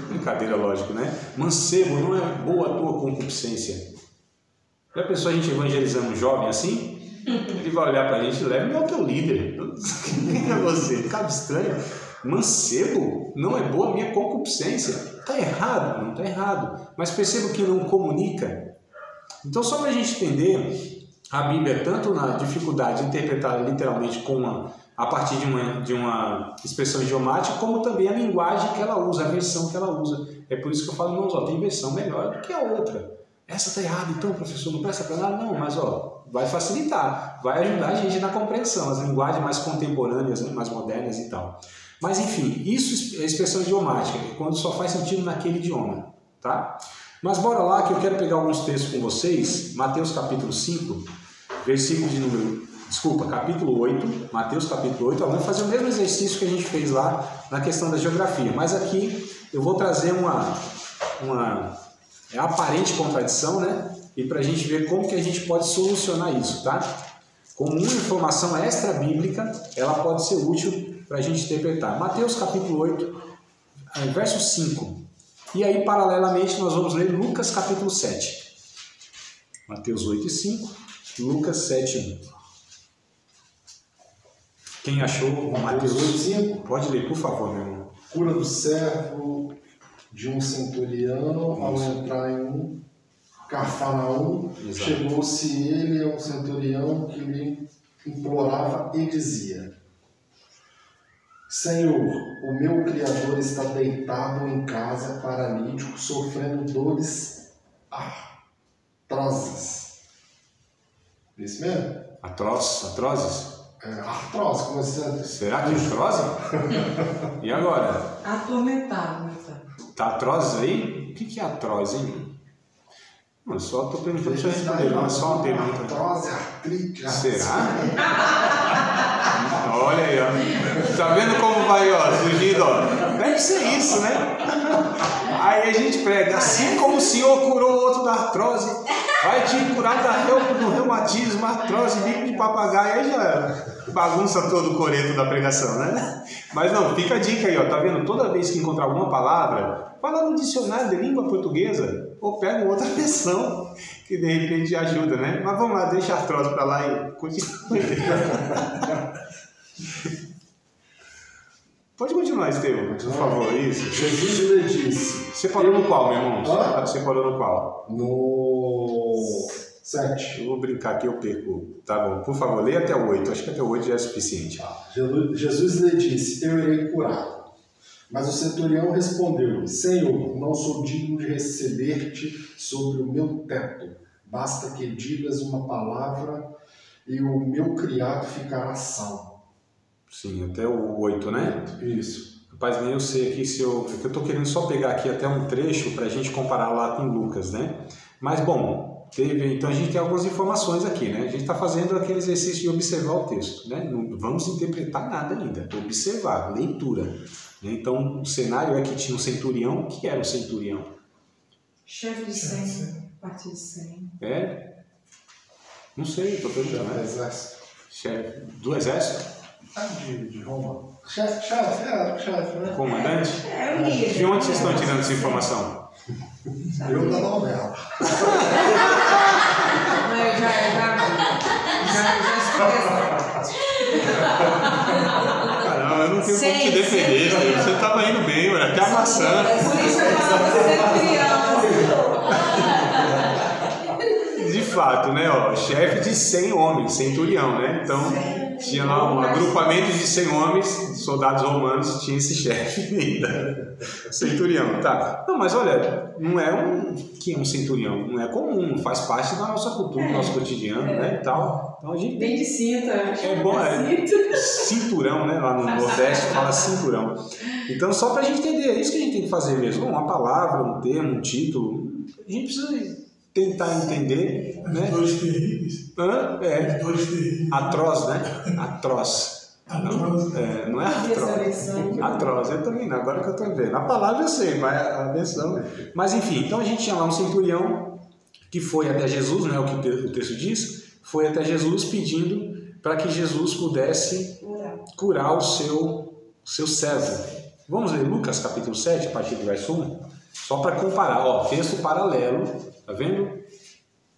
S2: Brincadeira, lógico, né? Mancebo, não é boa a tua concupiscência. Já pensou a gente evangelizando um jovem assim? Ele vai olhar pra gente e leva, não é o teu líder. Quem é você? Cabe estranho. Mancebo? Não é boa a minha concupiscência. Tá errado? Não tá errado. Mas perceba que não comunica. Então, só pra gente entender... A Bíblia, tanto na dificuldade de interpretar literalmente a partir de uma expressão idiomática, como também a linguagem que ela usa, a versão que ela usa. É por isso que eu falo, irmãos, tem versão melhor do que a outra. essa está errada, então, professor, não presta para nada? Não, mas vai facilitar, vai ajudar a gente na compreensão, as linguagens mais contemporâneas, né, mais modernas e tal. Mas, enfim, isso é expressão idiomática, quando só faz sentido naquele idioma, tá? Mas bora lá que eu quero pegar alguns textos com vocês, Mateus capítulo 5, capítulo 8, Mateus capítulo 8, vamos fazer o mesmo exercício que a gente fez lá na questão da geografia, mas aqui eu vou trazer uma aparente contradição, né? E para a gente ver como que a gente pode solucionar isso, tá? Como uma informação extra-bíblica, ela pode ser útil para a gente interpretar. Mateus capítulo 8, verso 5. E aí, paralelamente, nós vamos ler Lucas capítulo 7. Mateus 8 e 5, Lucas 7, 1. Quem achou Mateus 8 e 5? Pode ler, por favor, meu irmão.
S7: Cura do servo de um centurião ao entrar em Cafarnaum. Chegou-se ele a um centurião que lhe implorava e dizia: Senhor, o meu criador está deitado em casa, paralítico, sofrendo dores atrozes. Isso mesmo?
S2: Atrozes?
S7: Artrose, como você...
S2: Será que é artrose? E agora?
S3: Atormentado,
S2: Tá atrozes aí? O que é atrose, hein? Eu só estou perguntando para você responder, não é só uma pergunta.
S7: Artrose, artrite.
S2: Será? Olha aí, ó. Tá vendo como vai, ó, surgindo, ó. Deve ser isso, né? Aí a gente prega, assim como o Senhor curou o outro da artrose, vai te curar do reumatismo, artrose, bico de papagaio, aí já bagunça todo o coreto da pregação, né? Mas não, fica a dica aí, ó, tá vendo? Toda vez que encontrar alguma palavra, fala no dicionário de língua portuguesa, ou pega outra versão, que de repente ajuda, né? Mas vamos lá, deixa a artrose pra lá e continua. Pode continuar, Estevão, por favor, isso.
S7: Jesus lhe disse.
S2: Você parou no qual, meu irmão? Você parou no qual?
S7: No 7.
S2: Eu vou brincar aqui, eu perco. Tá bom, por favor, leia até o 8. Acho que até o 8 já é suficiente.
S7: Jesus lhe disse: Eu irei curá-lo. Mas o centurião respondeu: Senhor, não sou digno de receber-te sobre o meu teto. Basta que digas uma palavra e o meu criado ficará salvo.
S2: Sim, até o 8, né?
S7: Isso.
S2: Rapaz, nem eu sei aqui se eu... Eu estou querendo só pegar aqui até um trecho para a gente comparar lá com Lucas, né? Mas, bom, então a gente tem algumas informações aqui, né? A gente está fazendo aquele exercício de observar o texto, né? Não vamos interpretar nada ainda, observar, leitura. Né? Então, o cenário é que tinha um centurião. O que era um centurião?
S3: Chefe de 100, partido de 100.
S2: É? Não sei, estou perguntando.
S7: Do exército.
S2: Chefe do exército?
S7: De Roma. Chefe, né?
S2: Comandante?
S3: É o líder.
S2: De onde vocês estão tirando essa informação?
S7: Eu da novela.
S3: Eu já estudei essa.
S2: Caramba, eu não tenho como te defender. Você estava indo bem, olha, até a maçã.
S3: Por isso eu falo que você criança.
S2: De fato, né? Ó, chefe de 100 homens, centurião, né? Então, tinha lá um agrupamento de 100 homens, soldados romanos, tinha esse chefe ainda, centurião, tá? Não, mas olha, não é que é um centurião, não é comum, faz parte da nossa cultura, do nosso cotidiano, né, e tal. Então a gente
S3: bem de cinta.
S2: É bom, cinturão, né? Lá no Nordeste fala cinturão. Então, só pra gente entender, é isso que a gente tem que fazer mesmo. Uma palavra, um termo, um título, a gente precisa tentar entender, né?
S6: Dores terríveis.
S2: Dores terríveis. Atroz, né? Atroz. Não é atroz. Atroz, eu também não, agora que eu estou vendo. A palavra eu sei, mas a versão... Mas enfim, então a gente tinha lá um centurião que foi até Jesus, né? O que o texto diz, foi até Jesus pedindo para que Jesus pudesse curar o seu servo. Vamos ler Lucas capítulo 7, a partir do verso 1? Só para comparar, ó, texto paralelo, tá vendo?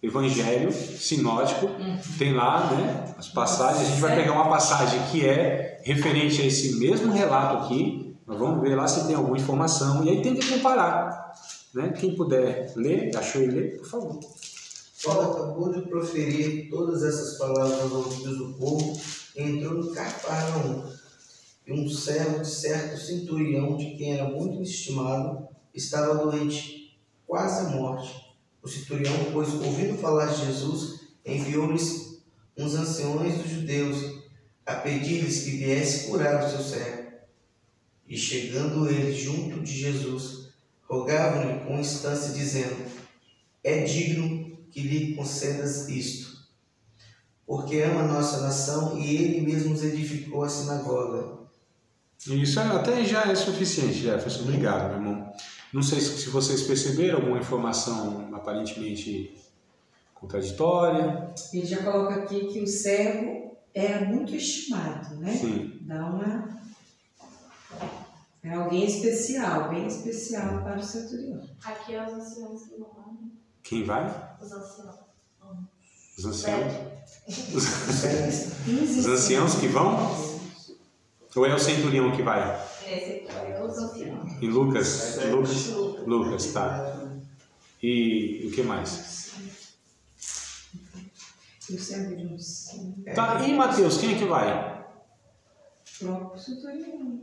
S2: Evangelho sinótico, tem lá, né, as passagens. A gente vai pegar uma passagem que é referente a esse mesmo relato aqui, nós vamos ver lá se tem alguma informação, e aí tem que comparar, né? Quem puder ler, achou ele ler, por favor.
S4: Paulo acabou de proferir todas essas palavras aos ouvidos do povo e entrou em Cafarnaum. E um servo de certo centurião, de quem era muito estimado, estava doente, quase à morte. O centurião, pois, ouvindo falar de Jesus, enviou-lhes uns anciões dos judeus a pedir-lhes que viesse curar o seu servo. E chegando eles junto de Jesus, rogavam-lhe com instância, dizendo: é digno que lhe concedas isto, porque ama a nossa nação e ele mesmo nos edificou a sinagoga.
S1: Isso até já é suficiente, Jefferson. Obrigado, meu irmão. Não sei se vocês perceberam alguma informação aparentemente contraditória.
S3: Ele já coloca aqui que o servo era muito estimado, né?
S1: Sim.
S3: Dá uma... É alguém especial, bem especial para o centurião.
S5: Aqui é os anciãos que vão lá.
S1: Quem vai?
S5: Os anciãos.
S1: Os anciãos?
S3: Os
S1: Os anciãos que vão? Ou é o centurião que vai?
S5: Esse é os anciãos.
S1: Em Lucas? Lucas, tá. E o que mais?
S3: O servo de um
S1: Tá, e Mateus, quem é que vai?
S3: próprio centurião.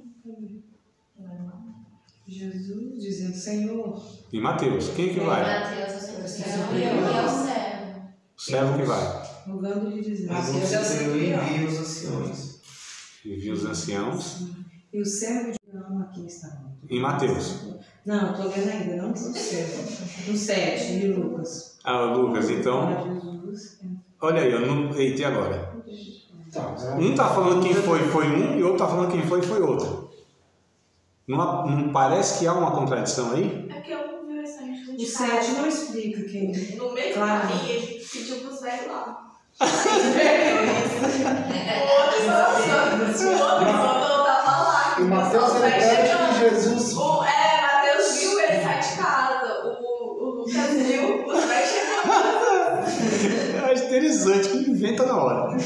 S3: Jesus dizendo: Senhor.
S1: E Mateus, quem é que vai?
S5: Mateus, o centurião e é o servo.
S1: O servo que vai.
S3: Rogando-lhe dizendo:
S4: Mas o
S3: Mateus é o
S4: centurião
S3: centurião.
S4: envia os anciões.
S1: Envia os anciãos.
S3: E o servo de Abraão aqui está.
S1: Em Mateus.
S3: Não, estou lendo ainda, não no servo. No 7, de Lucas.
S1: Ah, Lucas, então.
S3: Fala Jesus.
S1: Olha aí, eu não. Eita, e agora?
S7: Tá,
S1: Um tá falando quem foi um e o outro tá falando quem foi outro. Não parece que há uma contradição aí?
S8: É que eu não vi essa gente.
S3: O 7 não explica quem.
S8: No meio
S3: Claro.
S8: do caminho, ele pediu pros velhos lá. O outro só tava lá.
S7: E Mateus ele pede que Jesus.
S8: Mateus viu ele sair de casa. O Lucas viu os velhos chegando.
S1: Eu acho interessante que inventa na hora.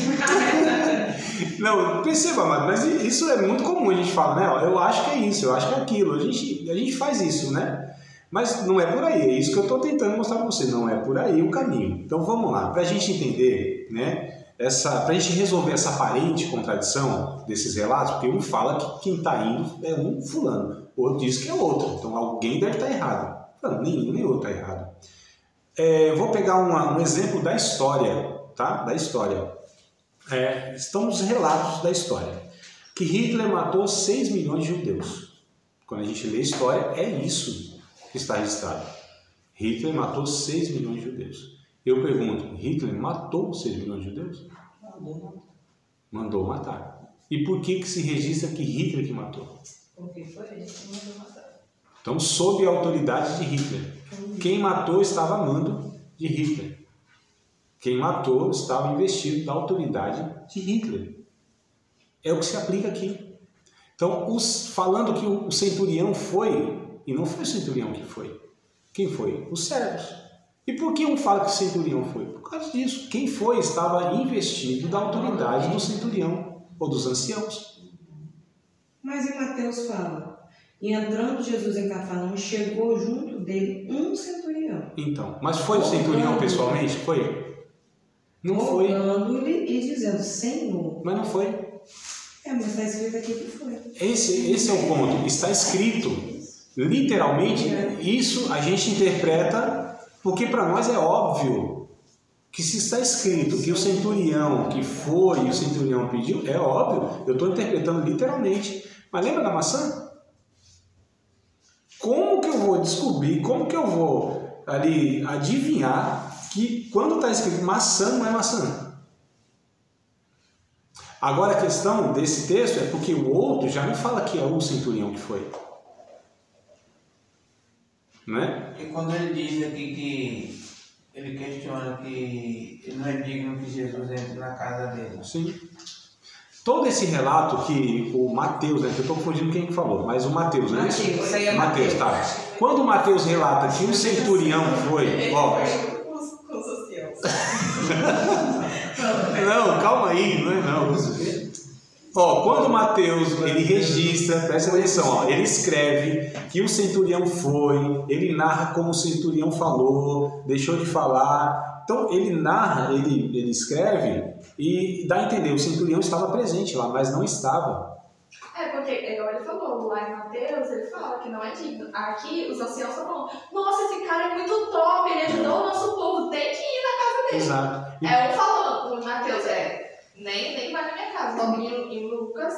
S1: Não, perceba, mas isso é muito comum, a gente fala, né? Ó, eu acho que é isso, eu acho que é aquilo. A gente faz isso, né? Mas não é por aí, é isso que eu estou tentando mostrar para você. Não é por aí o caminho. Então vamos lá, para a gente entender, né? Para a gente resolver essa aparente contradição desses relatos, porque um fala que quem está indo é um fulano, o outro diz que é outro. Então alguém deve estar errado. Não, nenhum nem outro está errado. Vou pegar um exemplo da história, tá? Da história. Estão os relatos da história. Que Hitler matou 6 milhões de judeus. Quando a gente lê a história, é isso que está registrado. Hitler matou 6 milhões de judeus. Eu pergunto, Hitler matou 6 milhões de judeus? Mandou matar. E por que se registra que Hitler que matou?
S8: Porque foi ele que mandou matar.
S1: Então, sob a autoridade de Hitler. Quem matou estava a mando de Hitler. Quem matou estava investido da autoridade de Hitler. É o que se aplica aqui. Então, falando que o centurião foi, e não foi o centurião que foi. Quem foi? Os servos. E por que um fala que o centurião foi? Por causa disso. Quem foi estava investido da autoridade do centurião ou dos anciãos.
S3: Mas em Mateus fala: e entrando Jesus em Cafarnaum, chegou junto dele um centurião.
S1: Então, mas foi o centurião pessoalmente? Foi? Não foi.
S3: Rogando-lhe e dizendo: Senhor.
S1: Mas não foi.
S3: Mas está escrito aqui que foi.
S1: Esse é o ponto. Está escrito. Literalmente, isso a gente interpreta, porque para nós é óbvio que se está escrito que o centurião que foi e o centurião pediu, é óbvio. Eu estou interpretando literalmente. Mas lembra da maçã? Como que eu vou descobrir, como que eu vou ali adivinhar que quando está escrito maçã não é maçã? Agora a questão desse texto é porque o outro já não fala que é o centurião que foi. Né?
S9: E quando ele diz aqui que ele questiona que ele não é digno que Jesus entre na casa dele.
S1: Sim. Todo esse relato que o Mateus, né, que eu estou confundindo quem que falou, mas o Mateus, né?
S3: Mateus, aí é
S1: Mateus, tá. Quando o Mateus relata que o centurião foi, ó,
S8: Com os anciãos.
S1: não, calma aí, não é não. Ó, quando Mateus ele registra, presta atenção, ó, ele escreve que o centurião foi, ele narra como o centurião falou, deixou de falar. Então ele narra, ele escreve e dá a entender, o centurião estava presente lá, mas não estava.
S8: Por porque, igual ele falou, lá em Mateus, ele fala que não é digno. Aqui, os anciãos estão falando, nossa, esse cara é muito top, ele ajudou o nosso povo, tem que ir na casa dele.
S2: Exato.
S8: É um falando, o Mateus nem vai na minha casa. E o Lucas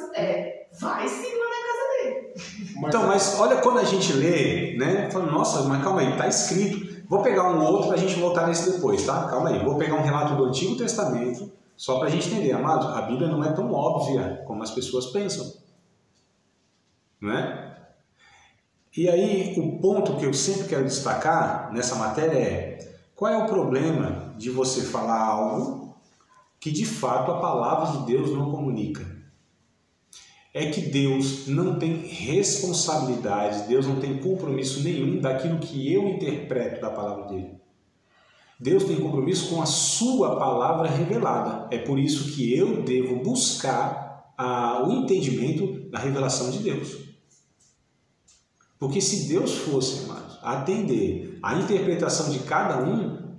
S8: vai sim lá na casa dele.
S2: Então, mas olha quando a gente lê, né? Fala, nossa, mas calma aí, tá escrito. Vou pegar um outro pra gente voltar nesse depois, tá? Calma aí, vou pegar um relato do Antigo Testamento, só pra gente entender, amados, a Bíblia não é tão óbvia como as pessoas pensam. Não é? E aí, o ponto que eu sempre quero destacar nessa matéria é: qual é o problema de você falar algo que de fato a palavra de Deus não comunica? É que Deus não tem responsabilidade, Deus não tem compromisso nenhum daquilo que eu interpreto da palavra dele. Deus tem compromisso com a sua palavra revelada. É por isso que eu devo buscar o entendimento da revelação de Deus. Porque se Deus fosse, amados, atender a interpretação de cada um,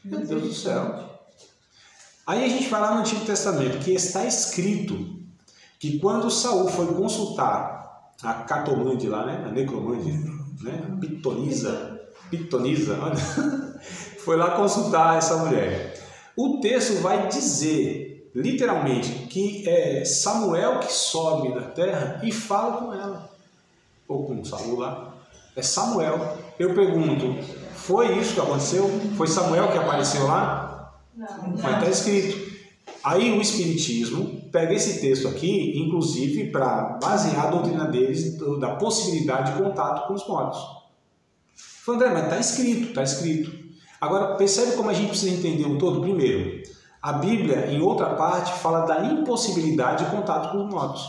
S2: meu Deus do céu. Aí a gente vai lá no Antigo Testamento, que está escrito que quando Saul foi consultar a Catomande lá, né, a Necromande, né, Pitonisa, olha, foi lá consultar essa mulher. O texto vai dizer, literalmente, que é Samuel que sobe da terra e fala com ela, ou com Saul lá, é Samuel. Eu pergunto, foi isso que aconteceu? Foi Samuel que apareceu lá?
S8: Não.
S2: Mas está escrito. Aí o Espiritismo pega esse texto aqui, inclusive para basear a doutrina deles da possibilidade de contato com os mortos. Falei, André, mas está escrito, está escrito. Agora, percebe como a gente precisa entender um todo? Primeiro, a Bíblia, em outra parte, fala da impossibilidade de contato com os mortos.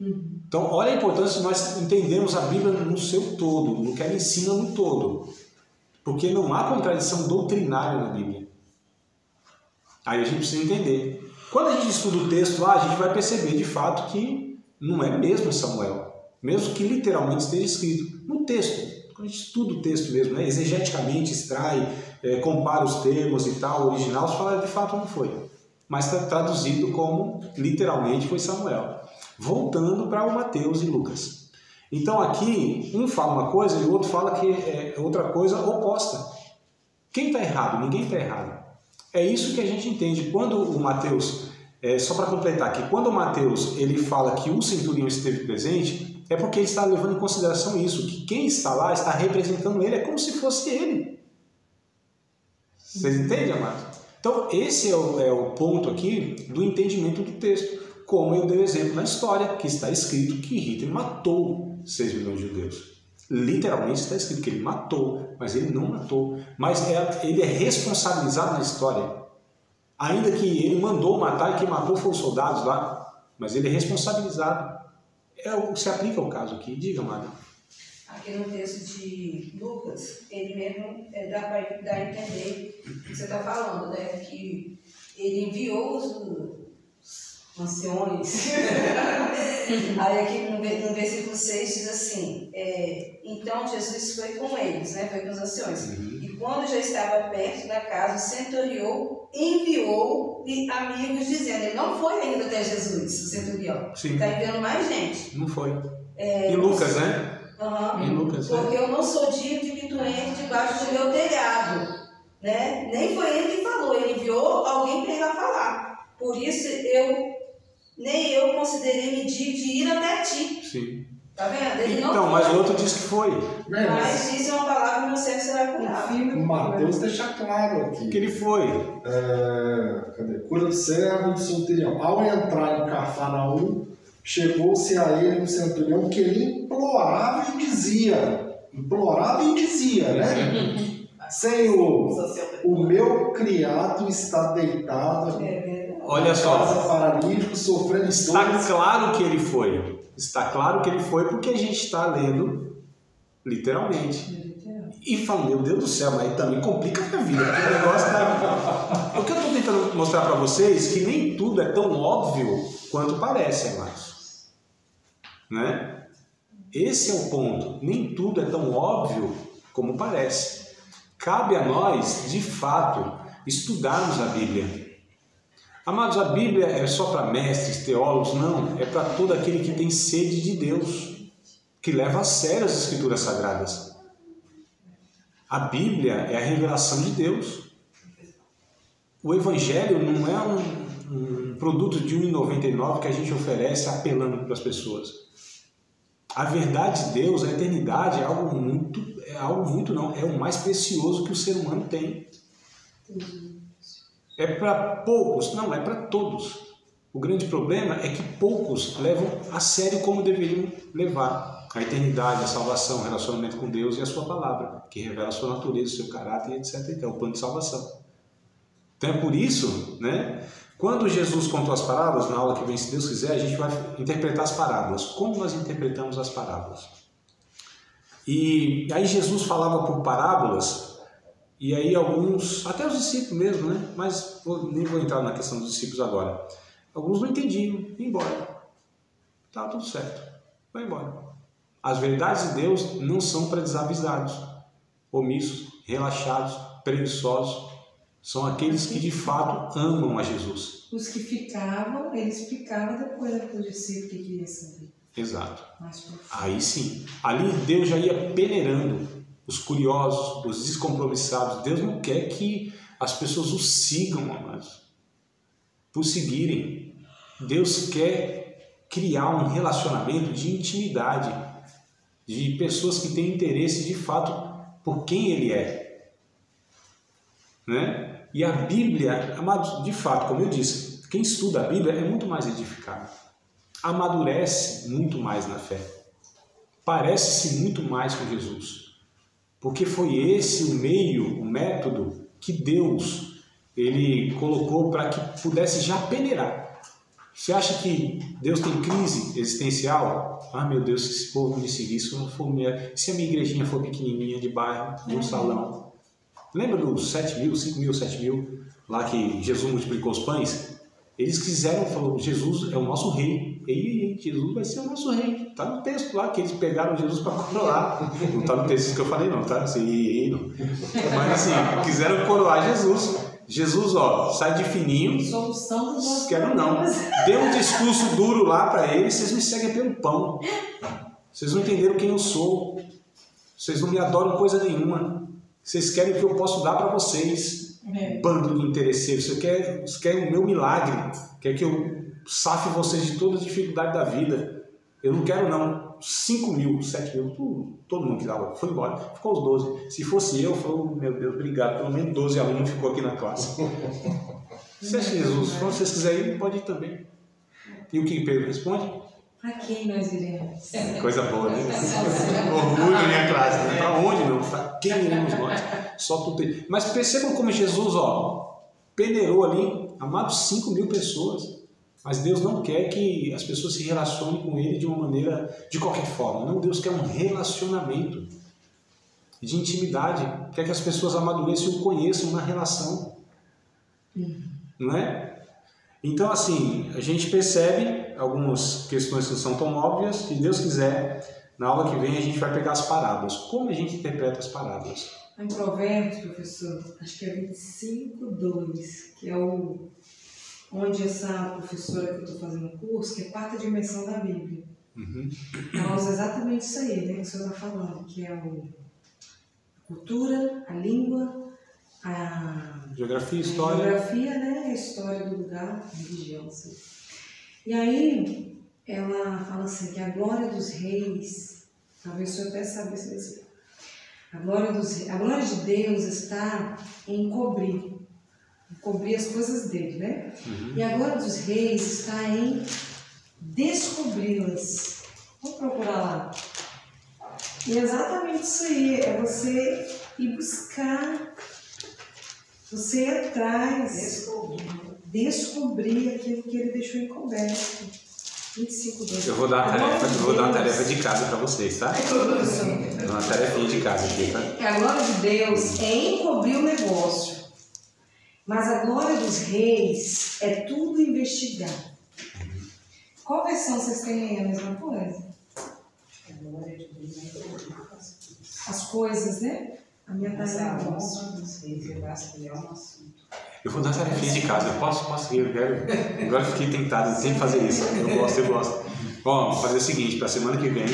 S2: Então, olha a importância de nós entendermos a Bíblia no seu todo, no que ela ensina no todo. Porque não há contradição doutrinária na Bíblia. Aí a gente precisa entender. Quando a gente estuda o texto lá, a gente vai perceber de fato que não é mesmo Samuel, mesmo que literalmente esteja escrito no texto. Quando a gente estuda o texto mesmo, né, exegeticamente extrai, compara os termos e tal, o original, você fala de fato não foi. Mas está traduzido como literalmente foi Samuel. Voltando para o Mateus e Lucas. Então aqui, um fala uma coisa e o outro fala que é outra coisa oposta. Quem está errado? Ninguém está errado. É isso que a gente entende. Quando o Mateus, só para completar aqui, quando o Mateus ele fala que o centurião esteve presente, é porque ele está levando em consideração isso, que quem está lá está representando ele, é como se fosse ele. Vocês entendem, amados? Então esse é o ponto aqui do entendimento do texto. Como eu dei o exemplo na história, que está escrito que Hitler matou 6 milhões de judeus. Literalmente está escrito que ele matou, mas ele não matou. Mas ele é responsabilizado na história. Ainda que ele mandou matar e quem matou foram os soldados lá, mas ele é responsabilizado. Se aplica ao caso aqui. Diga, Mara.
S3: Aqui no texto de Lucas, ele mesmo dá para dar a entender o que você está falando, né? Que ele enviou os anciões. Aí aqui no versículo 6 diz assim, então Jesus foi com eles, né? Foi com os anciões. E quando já estava perto da casa, o centurião enviou-lhe amigos dizendo, ele não foi ainda até Jesus, o centurião. Está enviando mais gente.
S2: Não foi. Em Lucas, né? Em Lucas,
S3: porque eu não sou digno de que tu entre debaixo do meu telhado. Né? Nem foi ele que falou, ele enviou alguém para ir lá falar. Por isso nem eu considerei-me digno de ir até ti.
S2: Sim.
S3: Tá vendo? Ele
S2: então,
S3: não
S2: mas
S3: foi.
S2: o outro disse que foi.
S3: Mas disse uma palavra que você será curado.
S7: O Mateus deixa claro aqui.
S2: Que ele foi.
S7: Cadê? Cura do servo do centurião. Ao entrar em Cafarnaum, chegou-se a ele um centurião que ele implorava e dizia, né? Senhor, o meu criado está deitado.
S2: Olha só,
S7: paralítico, sofrendo
S2: está claro que ele foi. Está claro que ele foi porque a gente está lendo literalmente. E fala, meu Deus do céu, mas também complica a vida. Porque o negócio tá... O que eu estou tentando mostrar para vocês é que nem tudo é tão óbvio quanto parece, amados. Né? Esse é o ponto. Nem tudo é tão óbvio como parece. Cabe a nós, de fato, estudarmos a Bíblia. Amados, a Bíblia é só para mestres, teólogos? Não, é para todo aquele que tem sede de Deus, que leva a sério as Escrituras Sagradas. A Bíblia é a revelação de Deus. O Evangelho não é um produto de R$ 1,99 que a gente oferece apelando para as pessoas. A verdade de Deus, a eternidade, é o mais precioso que o ser humano tem. É para poucos? Não, é para todos. O grande problema é que poucos levam a sério como deveriam levar a eternidade, a salvação, o relacionamento com Deus e a sua palavra, que revela a sua natureza, o seu caráter, etc. Então, o plano de salvação. Então é por isso, né, quando Jesus contou as parábolas, na aula que vem, se Deus quiser, a gente vai interpretar as parábolas. Como nós interpretamos as parábolas? E aí Jesus falava por parábolas, e aí alguns, até os discípulos mesmo, né, mas nem vou entrar na questão dos discípulos agora. Alguns não entendiam, iam embora. Tá tudo certo, vai embora. As verdades de Deus não são para desavisados, omissos, relaxados, preguiçosos. São aqueles que de fato amam a Jesus.
S3: Os que ficavam, ele explicava depois para o discípulo que queria saber.
S2: Exato. Aí sim, ali Deus já ia peneirando os curiosos, os descompromissados. Deus não quer que as pessoas o sigam, amados, por seguirem. Deus quer criar um relacionamento de intimidade, de pessoas que têm interesse de fato por quem Ele é, né? E a Bíblia, amados, de fato, como eu disse, quem estuda a Bíblia é muito mais edificado, amadurece muito mais na fé, parece-se muito mais com Jesus, porque foi esse o meio, o método que Deus Ele colocou para que pudesse já peneirar. Você acha que Deus tem crise existencial? Ah, meu Deus, se esse povo não me seguir, se a minha igrejinha for pequenininha, de bairro, de um salão. Lembra dos 7 mil, 5 mil, 7 mil, lá que Jesus multiplicou os pães? Eles quiseram, falou, Jesus é o nosso rei. E Jesus vai ser o nosso rei. Está no texto lá, que eles pegaram Jesus para coroar. Não está no texto que eu falei não, tá? Não. Mas assim, quiseram coroar Jesus. Jesus, ó, sai de fininho.
S3: Solução do nosso
S2: quero não. Deu um discurso duro lá para eles, vocês me seguem pelo pão. Vocês não entenderam quem eu sou. Vocês não me adoram coisa nenhuma. Vocês querem o que eu posso dar para vocês. Bando de interesseiros. Vocês querem o meu milagre. Quer que eu safe vocês de todas as dificuldades da vida. Eu não quero não. 5 mil, 7 mil, todo mundo que dava, foi embora. Ficou os 12. Se fosse eu falei, meu Deus, obrigado. Pelo menos 12 alunos ficou aqui na classe. Se é Jesus, se vocês quiserem ir, pode ir também. E o que Pedro responde?
S3: Para quem nós iremos?
S2: Coisa boa, né? Orgulho na minha classe. Né? Para onde não? Para quem iremos nós? Só tu tem. Mas percebam como Jesus, ó, peneirou ali, amados, 5 mil pessoas. Mas Deus não quer que as pessoas se relacionem com Ele de uma maneira, de qualquer forma. Não, Deus quer um relacionamento de intimidade. Quer que as pessoas amadureçam e o conheçam na relação. Não é? Então, assim, a gente percebe algumas questões que não são tão óbvias. Se Deus quiser, na aula que vem a gente vai pegar as parábolas. Como a gente interpreta as parábolas?
S3: Em Provérbios, professor, acho que é 25:2, que é onde essa professora que eu estou fazendo o curso, que é a 4ª dimensão da Bíblia. Ela usa exatamente isso aí, né, que o senhor está falando, que é a cultura, a língua, a
S2: geografia, história.
S3: Geografia, né, a história do lugar, a religião. Assim. E aí, ela fala assim, que a glória dos reis, talvez o senhor até saiba se a glória de Deus está em cobrir as coisas dele, né? E a glória dos reis está em descobri-las. Vamos procurar lá. E é exatamente isso aí, é você ir buscar, você ir atrás, descobrir aquilo que ele deixou encoberto. 25:2.
S2: Eu vou dar uma tarefa de casa para vocês, tá? Vou dar uma tarefinha de casa aqui, tá?
S3: A glória de Deus é encobrir o negócio. Mas a glória dos reis é tudo investigar. Qual versão vocês têm aí? A mesma coisa? A glória de Deus é encobrir as coisas, né? A minha tarefa é
S10: a honra dos reis e o vasculhar um assunto.
S2: Eu vou dar tarefinha de casa, eu posso ir, eu quero. Agora eu fiquei tentado, eu tenho que fazer isso. Eu gosto. Bom, vamos fazer o seguinte, para a semana que vem,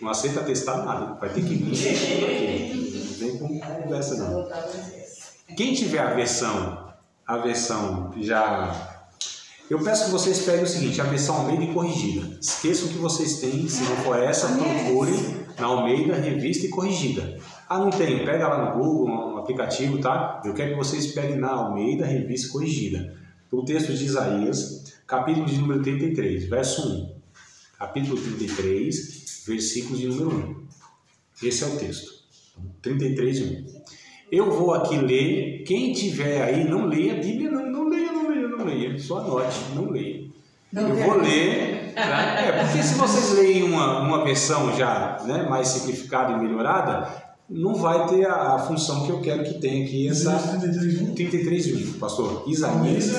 S2: não aceita testar nada, vai ter que vir. Não vem com conversa não. Quem tiver a versão já... Eu peço que vocês peguem o seguinte, a versão Almeida e corrigida. Esqueçam que vocês têm, se não for essa, procurem na Almeida, revista e corrigida. Ah, não tem? Pega lá no Google, no aplicativo, tá? Eu quero que vocês peguem na Almeida, revista e corrigida. O texto de Isaías, capítulo de número 33, verso 1. Capítulo 33, versículo de número 1. Esse é o texto. 33, 1. Eu vou aqui ler. Quem tiver aí, não leia a Bíblia, não leia. Só anote, não leia. Eu vou ler, tá? Porque se vocês leem uma versão já, né, mais simplificada e melhorada, não vai ter a função que eu quero que tenha aqui, essa 33:1, pastor. Isaías,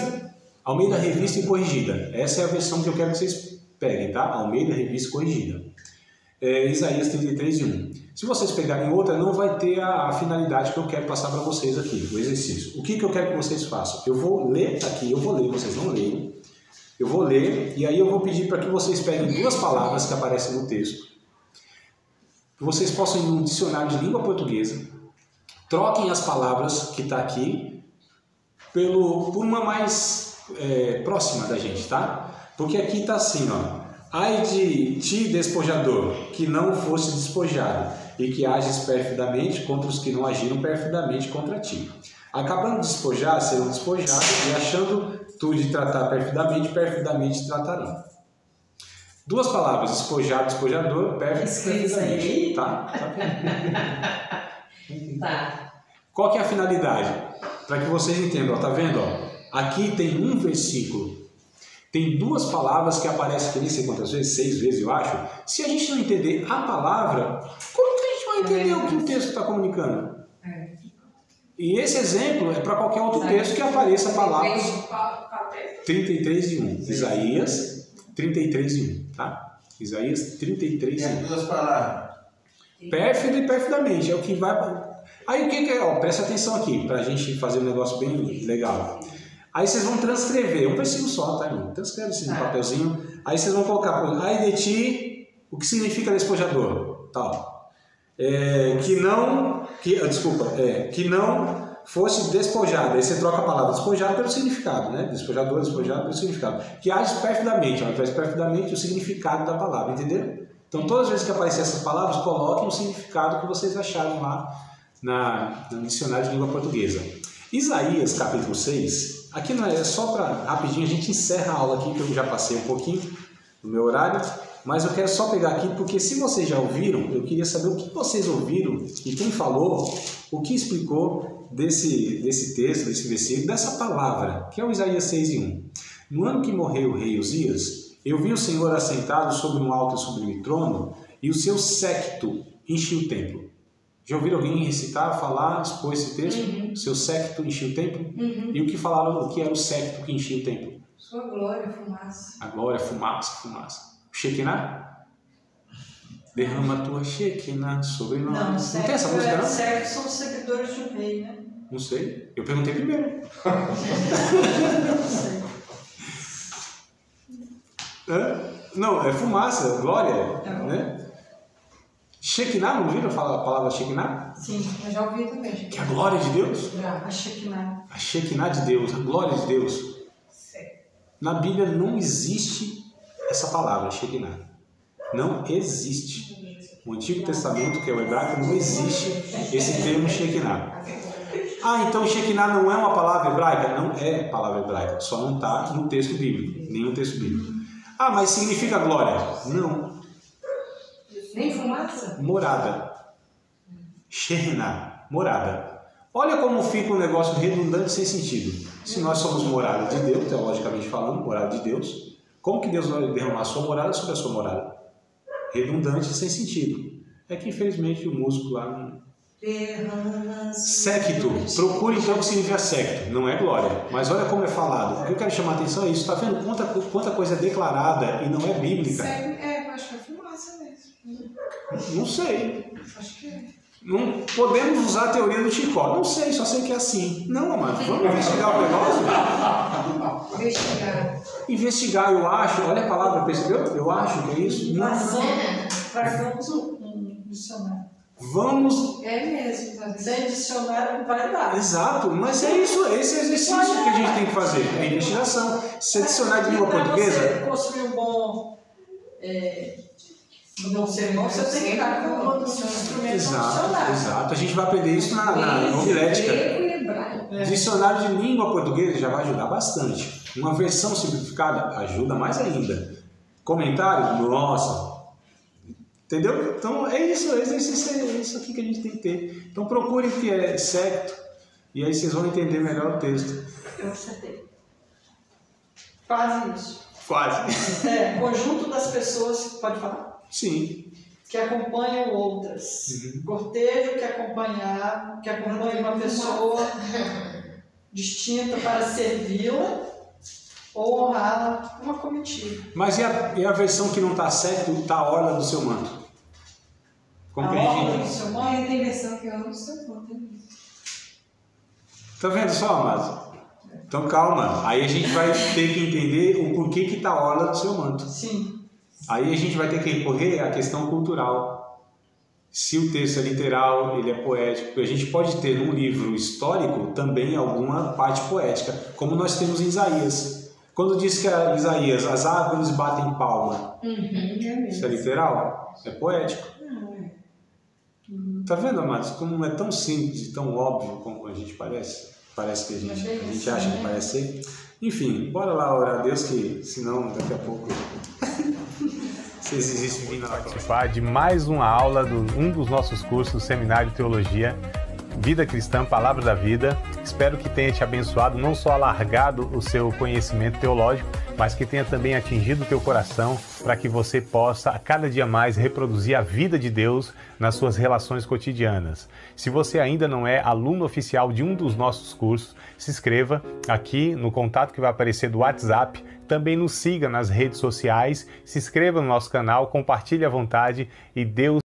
S2: Almeida, revista e corrigida. Essa é a versão que eu quero que vocês peguem, tá? Almeida, revista e corrigida. Isaías 33:1. Se vocês pegarem outra, não vai ter a finalidade que eu quero passar para vocês aqui, o exercício. O que eu quero que vocês façam? Eu vou ler aqui, vocês não leem. Eu vou ler e aí eu vou pedir para que vocês peguem duas palavras que aparecem no texto. Que vocês possam ir no dicionário de língua portuguesa, troquem as palavras que está aqui por uma mais próxima da gente, tá? Porque aqui está assim, ó. Ai de ti, despojador, que não fosse despojado, e que ages perfidamente contra os que não agiram perfidamente contra ti. Acabando de despojar, serão despojados, e achando tu de tratar perfidamente tratarão. Duas palavras, despojado, despojador, perfidamente. Tá?
S3: Tá.
S2: Qual que é a finalidade? Para que vocês entendam, ó, tá vendo? Ó? Aqui tem um versículo. Tem duas palavras que aparecem aqui, nem sei quantas vezes, 6 vezes eu acho. Se a gente não entender a palavra, como que a gente vai entender o que o texto está comunicando? E esse exemplo é para qualquer outro texto que apareça a palavra 33:1. Isaías 33:1, tá? Isaías 33:1.
S9: Tem duas palavras.
S2: Pérfido e perfidamente, é o que vai... Aí o que é? Ó, presta atenção aqui, para a gente fazer um negócio bem legal. Aí vocês vão transcrever, um versículo só, tá, irmão? Transcreve assim no papelzinho. Aí vocês vão colocar, ai de ti, o que significa despojador? Tal. Que não fosse despojado. Aí você troca a palavra despojado pelo significado, né? Despojador, despojado pelo significado. Que age perfidamente, ao invés de perfidamente, o significado da palavra, entenderam? Então, todas as vezes que aparecer essas palavras, coloquem o significado que vocês acharam lá no dicionário de língua portuguesa. Isaías, capítulo 6, aqui não é só para rapidinho, a gente encerra a aula aqui, que eu já passei um pouquinho no meu horário, mas eu quero só pegar aqui, porque se vocês já ouviram, eu queria saber o que vocês ouviram e quem falou, o que explicou desse texto, desse versículo, dessa palavra, que é o Isaías 6:1. No ano que morreu o rei Uzias, eu vi o Senhor assentado sobre um alto e sublime trono, e o seu séquito enchia o templo. Já ouviram alguém recitar, falar, expor esse texto? Uhum. Seu séquito enchia o templo? Uhum. E o que falaram, o que era o séquito que enchia o templo?
S3: Sua glória, fumaça.
S2: A glória, fumaça. Shekinah? Derrama a tua Shekinah sobre nós. Não tem essa música, não?
S3: Séquito são os seguidores de um rei, né?
S2: Não sei. Eu perguntei primeiro. Não, é fumaça, glória, né? Shekinah, não viram falar a palavra Shekinah?
S3: Sim, eu já ouvi também.
S2: Que é a glória de Deus?
S3: A Shekinah.
S2: A Shekinah de Deus, a glória de Deus.
S3: Sim.
S2: Na Bíblia não existe essa palavra, Shekinah. Não existe. No Antigo Testamento, que é o hebraico, não existe esse termo Shekinah. Ah, então Shekinah não é uma palavra hebraica? Não é palavra hebraica, só não está no texto bíblico, nenhum texto bíblico. Ah, mas significa glória? Não.
S3: Nem fumaça?
S2: Morada. Shekinah, morada. Olha como fica um negócio redundante sem sentido. Se nós somos morada de Deus, teologicamente falando, morada de Deus, como que Deus vai derramar a sua morada sobre a sua morada? Redundante sem sentido. É que infelizmente o músico lá não... Séquito. Procure então o que significa séquito. Não é glória. Mas olha como é falado. O que eu quero chamar a atenção é isso. Está vendo quanta coisa é declarada e não é bíblica?
S3: Acho que é fumaça mesmo.
S2: Não sei.
S3: Acho que é.
S2: Não podemos usar a teoria do Chicó. Não sei, só sei que é assim. Não, amado, vamos investigar o negócio?
S3: Investigar.
S2: Investigar, eu acho. Olha a palavra, percebeu? Eu acho que é isso. Não.
S10: Guardamos um dicionário.
S2: Vamos.
S3: É mesmo, tá vendo?
S10: Sem dicionário não vai dar.
S2: Exato, mas é isso, esse exercício que a gente tem que fazer. É a investigação. Se adicionar de língua portuguesa.
S10: Para você construir um bom sermão, você tem que estar com um instrumento
S2: Exato, exato. A gente vai aprender isso na homilética. Dicionário de língua portuguesa já vai ajudar bastante. Uma versão simplificada ajuda mais ainda. Comentário, nossa. Entendeu? Então é isso, o exercício é isso aqui que a gente tem que ter. Então procure o que é certo e aí vocês vão entender melhor o texto.
S10: Eu acertei. Quase isso.
S2: Quase.
S10: Conjunto das pessoas, pode falar?
S2: Sim.
S10: Que acompanham outras. Cortejo que acompanha uma pessoa distinta para servi-la ou honrá-la, uma comitiva.
S2: Mas e a versão que não está certo, está a orla do seu manto? Como que a
S10: orla
S2: gente...
S10: do seu manto?
S3: Tem versão que é a orla do seu manto.
S2: Tá vendo só, amados? Então calma, aí a gente vai ter que entender o porquê que está a orla do seu manto.
S10: Sim.
S2: Aí a gente vai ter que recorrer à questão cultural. Se o texto é literal, ele é poético. A gente pode ter num livro histórico também alguma parte poética, como nós temos em Isaías. Quando diz que Isaías, as árvores batem palma, isso é literal? É poético. Tá vendo, amados? Como não é tão simples e tão óbvio como a gente parece? Parece que a gente acha que parece ser. Enfim, bora lá orar a Deus, que senão daqui a pouco vocês existem vindo
S1: participar de mais uma aula de um dos nossos cursos, Seminário de Teologia, Vida Cristã, Palavra da Vida. Espero que tenha te abençoado, não só alargado o seu conhecimento teológico, mas que tenha também atingido o teu coração para que você possa, a cada dia mais, reproduzir a vida de Deus nas suas relações cotidianas. Se você ainda não é aluno oficial de um dos nossos cursos, se inscreva aqui no contato que vai aparecer do WhatsApp. Também nos siga nas redes sociais, se inscreva no nosso canal, compartilhe à vontade e Deus